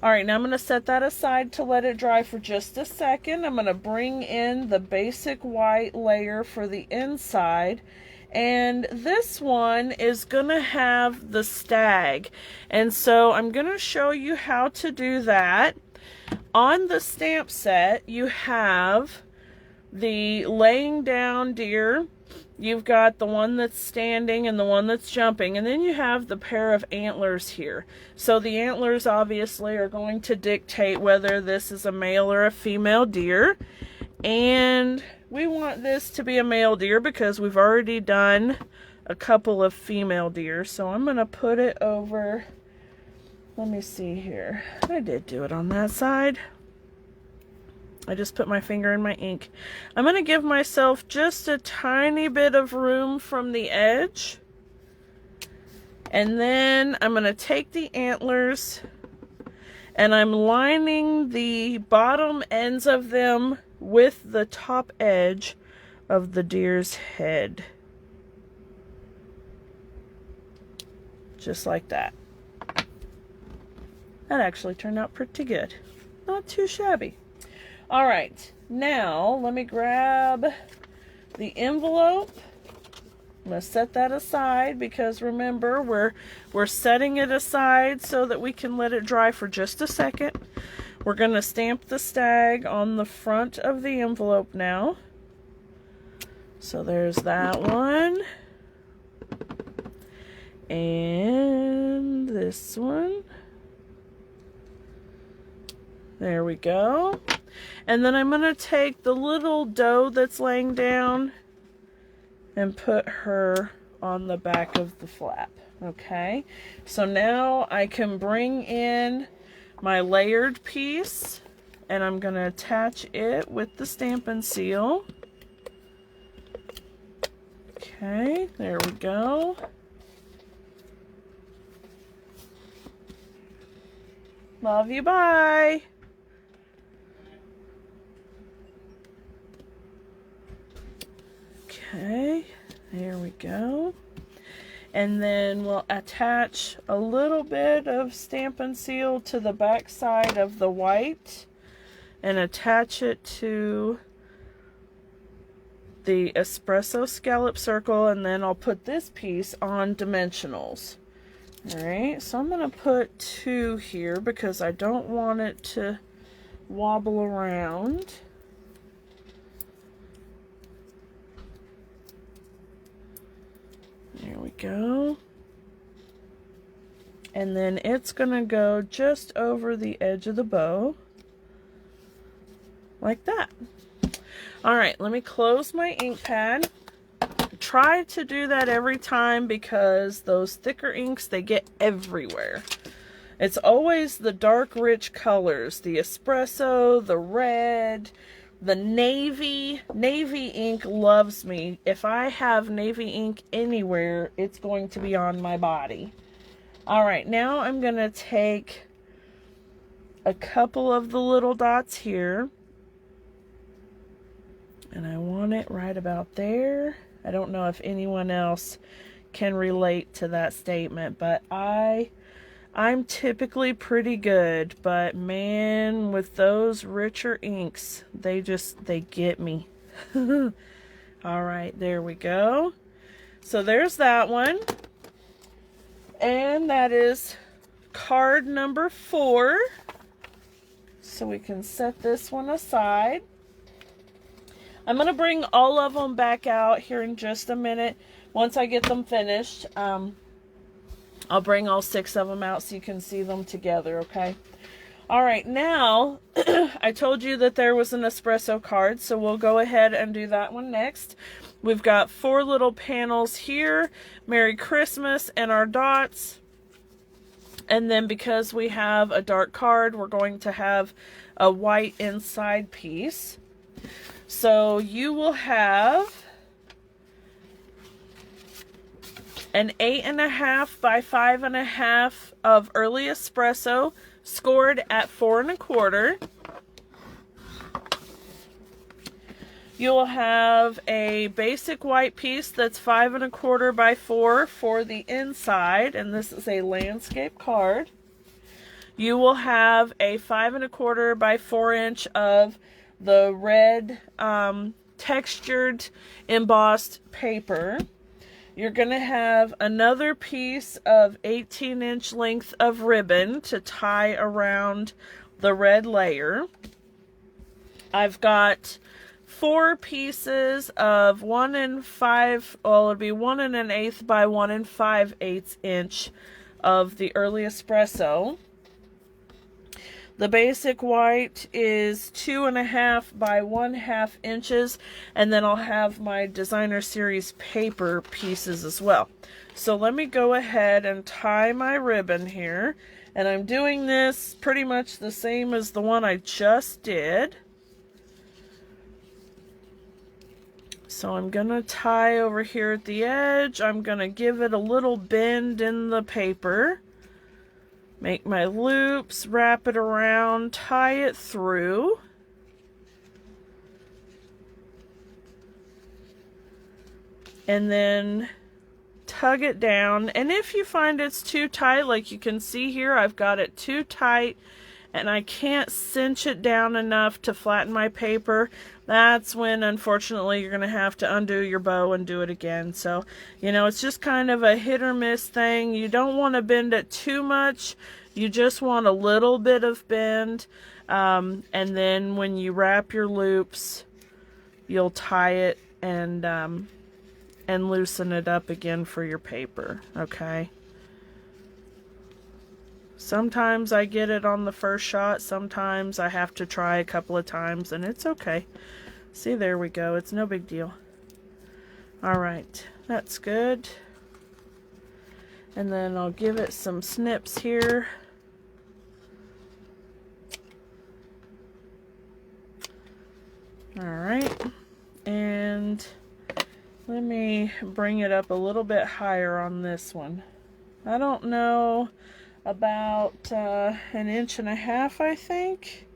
All right, now I'm going to set that aside to let it dry for just a second. I'm going to bring in the basic white layer for the inside, and this one is going to have the stag, and so I'm going to show you how to do that. On the stamp set, you have the laying down deer. You've got the one that's standing and the one that's jumping, and then you have the pair of antlers here. So the antlers obviously are going to dictate whether this is a male or a female deer, and we want this to be a male deer because we've already done a couple of female deer. So I'm going to put it over, let me see here, I did do it on that side. I just put my finger in my ink. I'm going to give myself just a tiny bit of room from the edge. And then I'm going to take the antlers and I'm lining the bottom ends of them with the top edge of the deer's head. Just like that. That actually turned out pretty good. Not too shabby. All right, now let me grab the envelope. I'm going to set that aside because remember, we're setting it aside so that we can let it dry for just a second. We're going to stamp the stag on the front of the envelope now. So there's that one. And this one. There we go. And then I'm going to take the little doe that's laying down and put her on the back of the flap. Okay, so now I can bring in my layered piece and I'm going to attach it with the Stampin' Seal. Okay, there we go. Love you, bye. Okay, there we go. And then we'll attach a little bit of Stampin' Seal to the back side of the white and attach it to the espresso scallop circle, and then I'll put this piece on dimensionals. Alright, so I'm going to put 2 here because I don't want it to wobble around. There we go. And then it's going to go just over the edge of the bow. Like that. Alright, let me close my ink pad. Try to do that every time because those thicker inks, they get everywhere. It's always the dark, rich colors. The espresso, the red, the navy. Navy ink loves me. If I have navy ink anywhere, it's going to be on my body. Alright, now I'm going to take a couple of the little dots here. And I want it right about there. I don't know if anyone else can relate to that statement, but I'm typically pretty good, but man, with those richer inks, they get me. All right, there we go. So there's that one. And that is card number 4. So we can set this one aside. I'm going to bring all of them back out here in just a minute. Once I get them finished, I'll bring all 6 of them out so you can see them together, okay? All right, now, I told you that there was an espresso card, so we'll go ahead and do that one next. We've got 4 little panels here, Merry Christmas, and our dots. And then because we have a dark card, we're going to have a white inside piece. So you will have an 8.5 by 5.5 of early espresso, scored at 4 1/4. You'll have a basic white piece that's 5 1/4 by 4 for the inside, and this is a landscape card. You will have a 5 1/4 by 4 inch of the red textured embossed paper. You're going to have another piece of 18-inch length of ribbon to tie around the red layer. I've got 4 pieces of 1 5, well, it'll be 1 1/8 by 1 5/8 inch of the early espresso. The basic white is 2.5 by 1/2 inches, and then I'll have my designer series paper pieces as well. So let me go ahead and tie my ribbon here, and I'm doing this pretty much the same as the one I just did. So I'm going to tie over here at the edge. I'm going to give it a little bend in the paper. Make my loops, wrap it around, tie it through. And then tug it down. And if you find it's too tight, like you can see here, I've got it too tight and I can't cinch it down enough to flatten my paper, that's when, unfortunately, you're going to have to undo your bow and do it again. So, you know, it's just kind of a hit or miss thing. You don't want to bend it too much. You just want a little bit of bend. And then when you wrap your loops, you'll tie it and loosen it up again for your paper, okay? Sometimes I get it on the first shot, sometimes I have to try a couple of times, and it's okay. See, there we go, it's no big deal. Alright, that's good. And then I'll give it some snips here. Alright, and let me bring it up a little bit higher on this one. I don't know, about 1.5 inches, I think.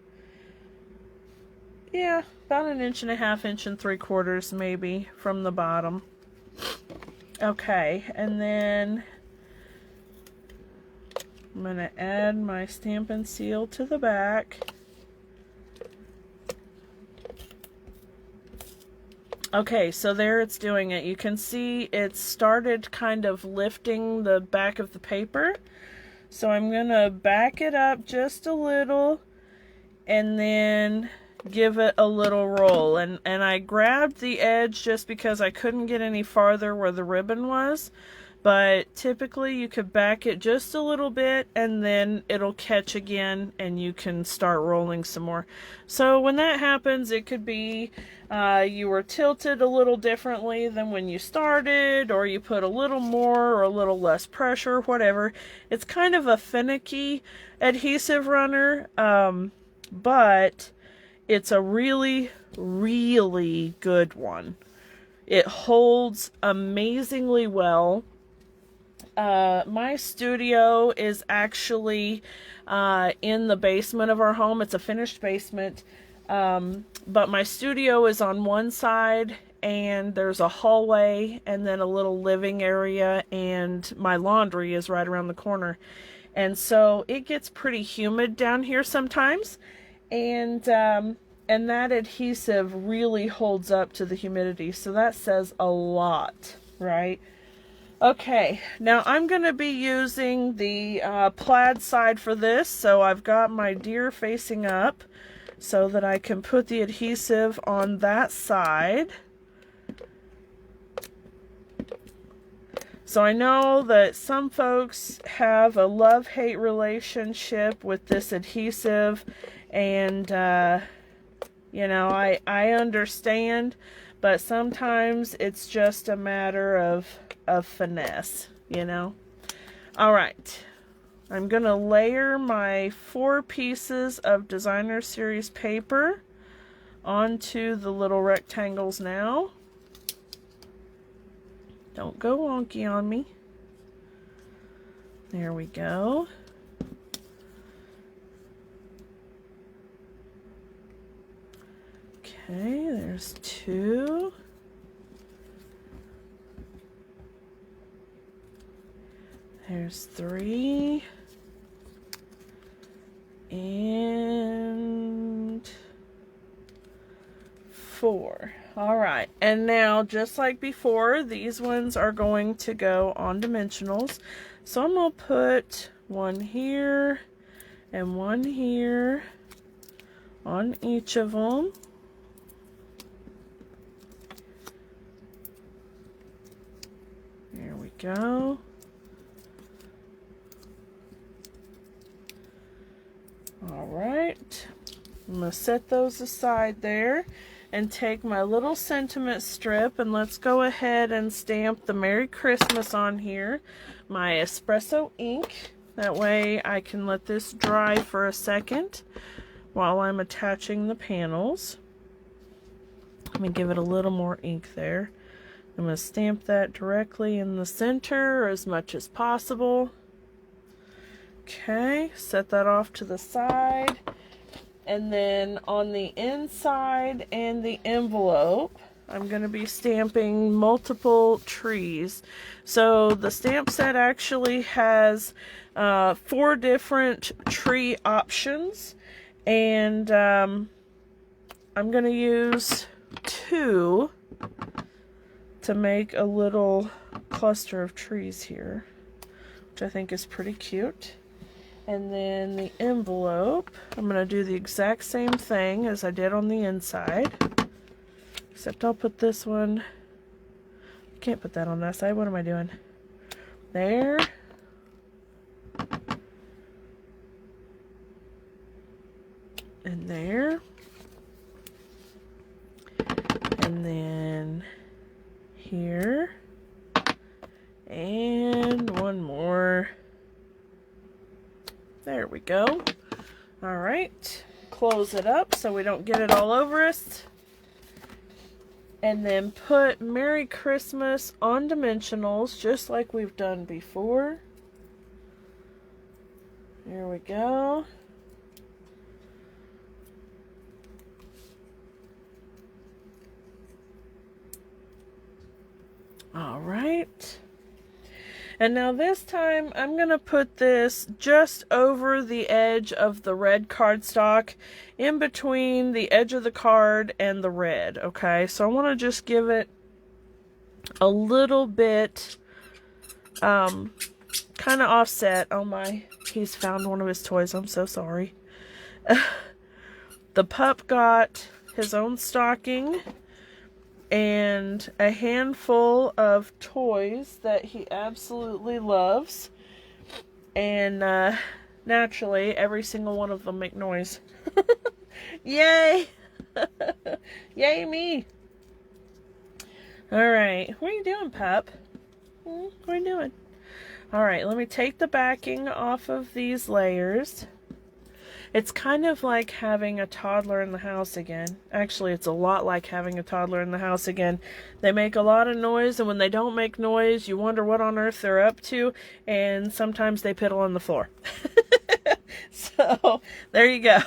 Yeah, about 1.5 inches, 1 3/4 inches maybe from the bottom. Okay, and then I'm going to add my Stampin' Seal to the back. Okay, so there it's doing it. You can see it started kind of lifting the back of the paper. So I'm going to back it up just a little and then give it a little roll. And I grabbed the edge just because I couldn't get any farther where the ribbon was. but typically you could back it just a little bit and then it'll catch again and you can start rolling some more. So when that happens, it could be you were tilted a little differently than when you started, or you put a little more or a little less pressure, whatever. It's kind of a finicky adhesive runner, but it's a really, really good one. It holds amazingly well. My studio is actually in the basement of our home. It's a finished basement, but my studio is on one side, and there's a hallway and then a little living area, and my laundry is right around the corner. And so it gets pretty humid down here sometimes, and that adhesive really holds up to the humidity, so that says a lot, right? Okay, now I'm going to be using the plaid side for this, so I've got my deer facing up so that I can put the adhesive on that side. So I know that some folks have a love-hate relationship with this adhesive, and you know, I understand, but sometimes it's just a matter of finesse, you know. All right, I'm gonna layer my 4 pieces of Designer Series paper onto the little rectangles now. Don't go wonky on me. There we go. Okay, there's 2. There's 3. And 4. All right, and now just like before, these ones are going to go on dimensionals. So I'm going to put one here and one here on each of them. There we go. All right, I'm going to set those aside there and take my little sentiment strip, and let's go ahead and stamp the Merry Christmas on here. My espresso ink. That way I can let this dry for a second while I'm attaching the panels. Let me give it a little more ink there. I'm going to stamp that directly in the center as much as possible. Okay, set that off to the side. And then on the inside and the envelope, I'm going to be stamping multiple trees. So the stamp set actually has 4 different tree options. And I'm going to use 2 to make a little cluster of trees here, which I think is pretty cute. And then the envelope, I'm going to do the exact same thing as I did on the inside, except I'll put this one, can't put that on that side, what am I doing? There. And there. And then here. And one more. There we go. All right, close it up so we don't get it all over us. And then put Merry Christmas on dimensionals just like we've done before. There we go. All right. And now this time, I'm going to put this just over the edge of the red cardstock, in between the edge of the card and the red, okay? So I want to just give it a little bit, kind of offset. Oh my, he's found one of his toys. I'm so sorry. The pup got his own stocking, and a handful of toys that he absolutely loves. And naturally, every single one of them make noise. Yay! Yay me! Alright, what are you doing, pup? What are you doing? Alright, let me take the backing off of these layers. It's kind of like having a toddler in the house again. Actually, it's a lot like having a toddler in the house again. They make a lot of noise, and when they don't make noise, you wonder what on earth they're up to, and sometimes they piddle on the floor. So, there you go.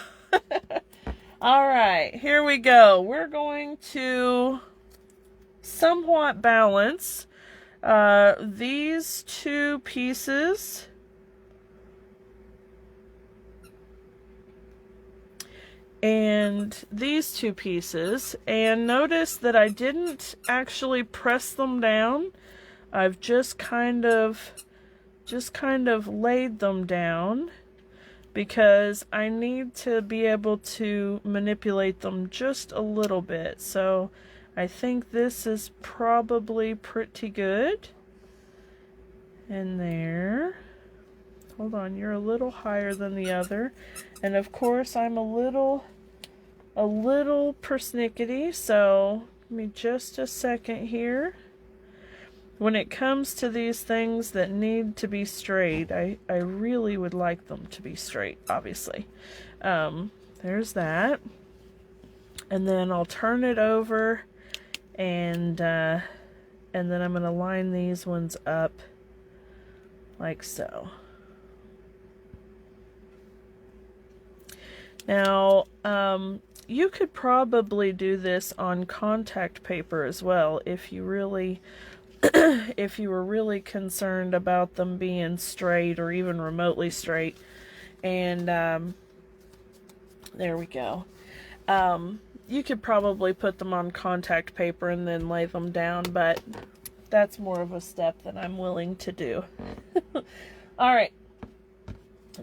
Alright, here we go. We're going to somewhat balance these two pieces and these two pieces, and notice that I didn't actually press them down. I've just kind of laid them down because I need to be able to manipulate them just a little bit. So I think this is probably pretty good. And there. Hold on, you're a little higher than the other. And of course I'm a little persnickety, so give me just a second here. When it comes to these things that need to be straight, I really would like them to be straight, obviously. There's that. And then I'll turn it over, and then I'm going to line these ones up like so. Now, you could probably do this on contact paper as well if you really if you were really concerned about them being straight or even remotely straight. And there we go. You could probably put them on contact paper and then lay them down, but that's more of a step than I'm willing to do. Alright,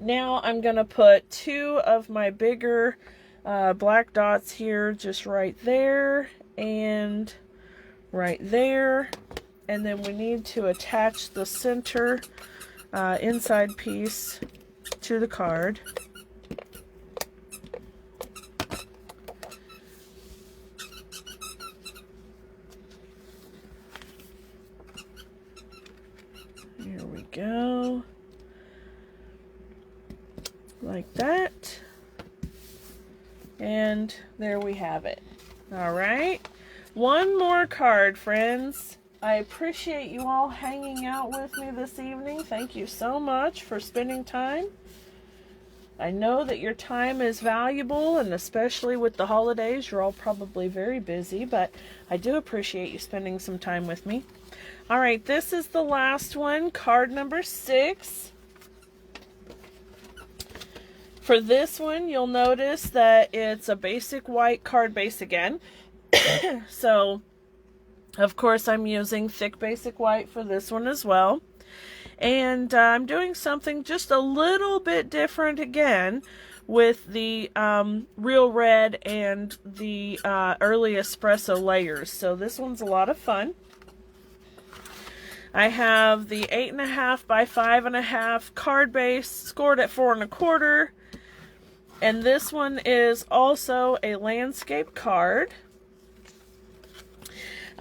now I'm going to put two of my bigger black dots here, just right there and right there. And then we need to attach the center inside piece to the card. Here we go. Like that. And there we have it. All right. One more card, friends. I appreciate you all hanging out with me this evening. Thank you so much for spending time. I know that your time is valuable, and especially with the holidays, you're all probably very busy, but I do appreciate you spending some time with me. All right, this is the last one, card number 6. For this one, you'll notice that it's a basic white card base again. So, of course, I'm using thick basic white for this one as well. And I'm doing something just a little bit different again with the real red and the early espresso layers. So this one's a lot of fun. I have the 8.5 by 5.5 card base scored at 4 1/4. And this one is also a landscape card.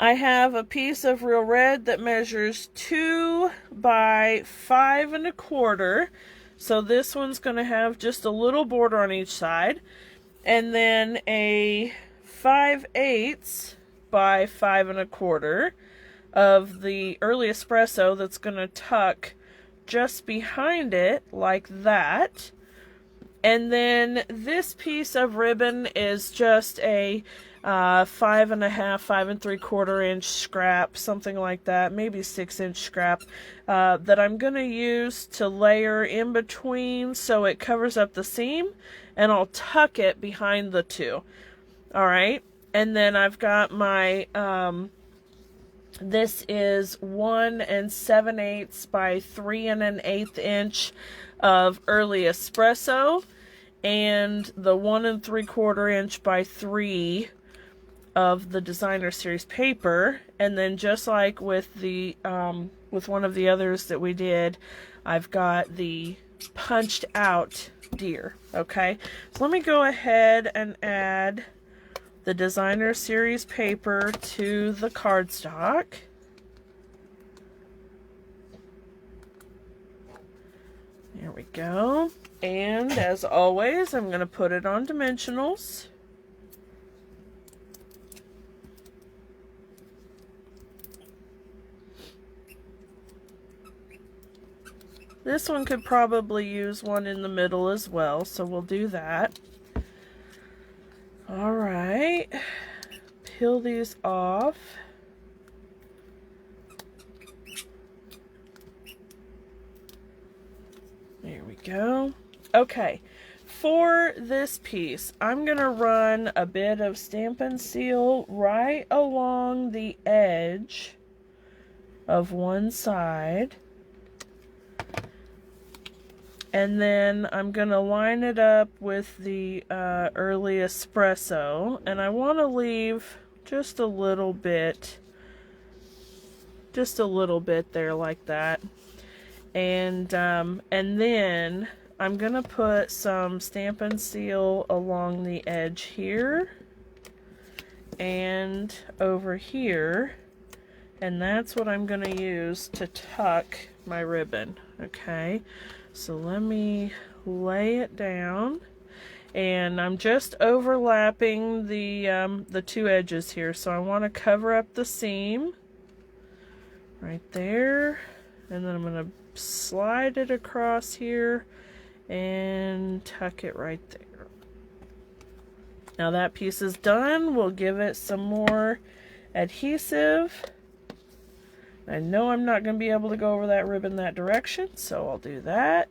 I have a piece of real red that measures 2 by 5 1/4. So this one's going to have just a little border on each side. And then a 5/8 by 5 1/4 of the early espresso that's going to tuck just behind it like that. And then this piece of ribbon is just a 5.5, 5 3/4 inch scrap, something like that, maybe 6 inch scrap, that I'm going to use to layer in between so it covers up the seam, and I'll tuck it behind the two. Alright, and then I've got my, this is 1 7/8 by 3 1/8 inch of early espresso, and the 1 3/4 inch by 3 of the designer series paper, and then just like with the with one of the others that we did, I've got the punched out deer. Okay, so let me go ahead and add the designer series paper to the cardstock. There we go. And as always, I'm going to put it on dimensionals. This one could probably use one in the middle as well, so we'll do that. All right. Peel these off. There we go. Okay, for this piece, I'm going to run a bit of Stampin' Seal right along the edge of one side. And then I'm going to line it up with the early espresso. And I want to leave just a little bit there like that. And then I'm going to put some Stampin' Seal along the edge here and over here. And that's what I'm going to use to tuck my ribbon. Okay, so let me lay it down. And I'm just overlapping the two edges here. So I want to cover up the seam right there. And then I'm going to slide it across here and tuck it right there. Now that piece is done. We'll give it some more adhesive. I know I'm not going to be able to go over that ribbon that direction, so I'll do that.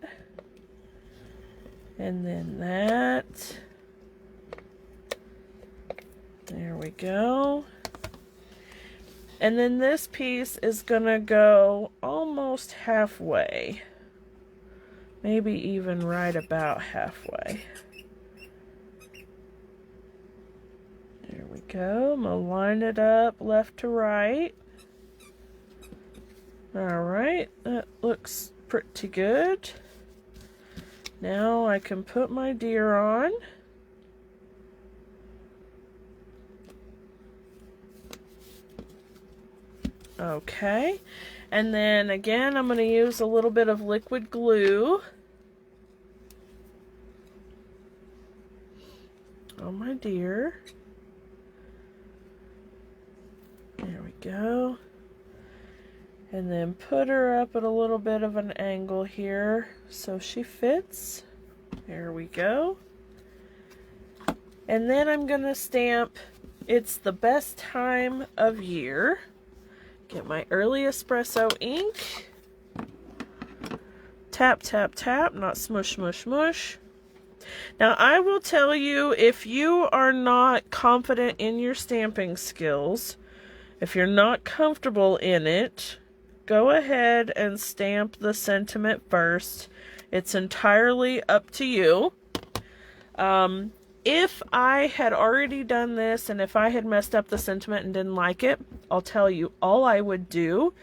And then that. There we go. And then this piece is going to go almost halfway. Maybe even right about halfway. There we go. I'm going to line it up left to right. Alright, that looks pretty good. Now I can put my deer on. Okay, and then again I'm going to use a little bit of liquid glue on my deer. There we go. And then put her up at a little bit of an angle here so she fits. There we go. And then I'm going to stamp It's the Best Time of Year. Get my early espresso ink. Tap, tap, tap, not smush, smush, smush. Now, I will tell you, if you are not confident in your stamping skills, if you're not comfortable in it, go ahead and stamp the sentiment first. It's entirely up to you. If I had already done this and if I had messed up the sentiment and didn't like it, I'll tell you, all I would do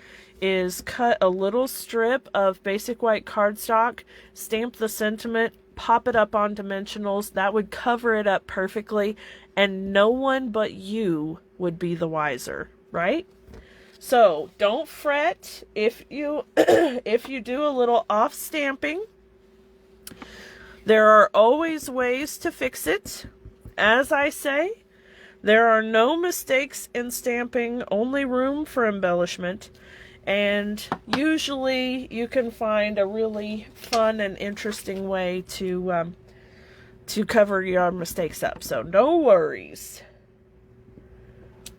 is cut a little strip of basic white cardstock, stamp the sentiment, pop it up on dimensionals. That would cover it up perfectly, and no one but you would be the wiser, right? So don't fret if you if you do a little off stamping. There are always ways to fix it. As I say, there are no mistakes in stamping, only room for embellishment. And usually you can find a really fun and interesting way to cover your mistakes up. So no worries.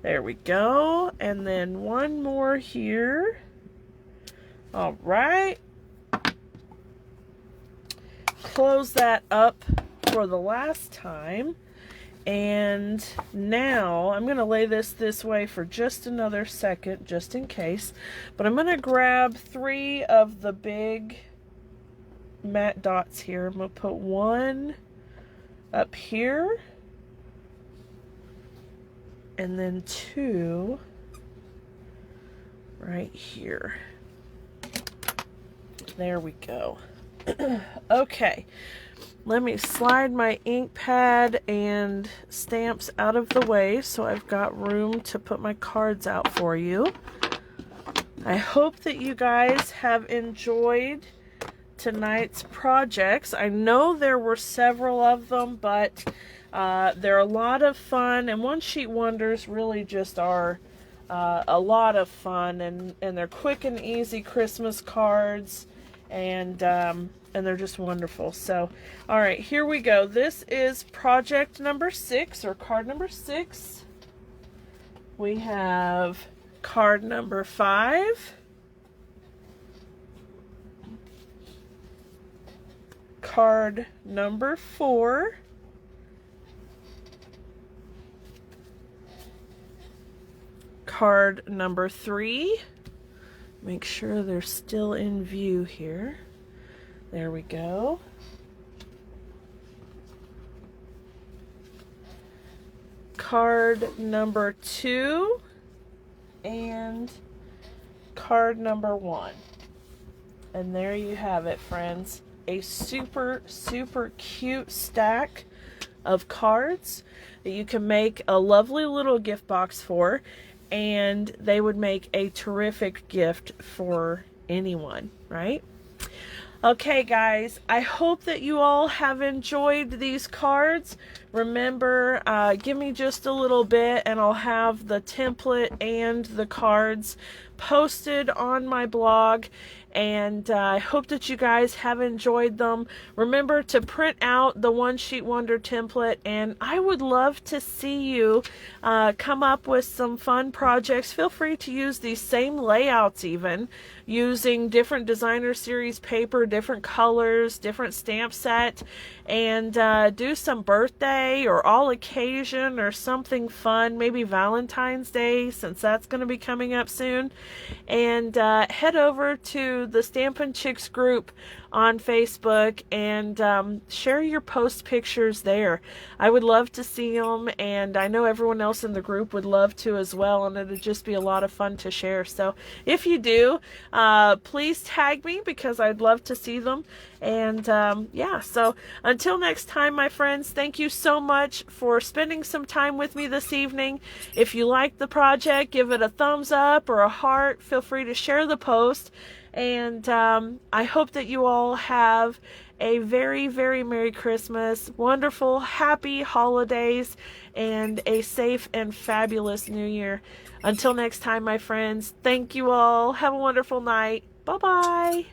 There we go. And then one more here. All right. Close that up for the last time. And now I'm going to lay this way for just another second, just in case. But I'm going to grab 3 of the big matte dots here. I'm going to put one up here. and then 2 right here. There we go. Okay, let me slide my ink pad and stamps out of the way so I've got room to put my cards out for you. I hope that you guys have enjoyed tonight's projects. I know there were several of them, but they're a lot of fun, and One Sheet Wonders really just are a lot of fun, and they're quick and easy Christmas cards, and they're just wonderful. So, all right, here we go. This is project number 6, or card number 6. We have card number 5, card number 4, card number 3. Make sure they're still in view here. There we go. Card number 2 and card number 1. And there you have it, friends. A super, super cute stack of cards that you can make a lovely little gift box for, and they would make a terrific gift for anyone, right? Okay, guys, I hope that you all have enjoyed these cards. Remember, give me just a little bit and I'll have the template and the cards posted on my blog, and I hope that you guys have enjoyed them. Remember to print out the One Sheet Wonder template, and I would love to see you come up with some fun projects. Feel free to use these same layouts, even using different designer series paper, different colors, different stamp set, and do some birthday or all occasion or something fun, maybe Valentine's Day, since that's going to be coming up soon. And head over to the Stampin' Chicks group on Facebook and share your post pictures there. I would love to see them, and I know everyone else in the group would love to as well, and it'd just be a lot of fun to share. So if you do, please tag me, because I'd love to see them. And yeah, so until next time, my friends, thank you so much for spending some time with me this evening. If you like the project, give it a thumbs up or a heart. Feel free to share the post. And I hope that you all have a very, very Merry Christmas, wonderful, happy holidays, and a safe and fabulous New Year. Until next time, my friends, thank you all. Have a wonderful night. Bye-bye.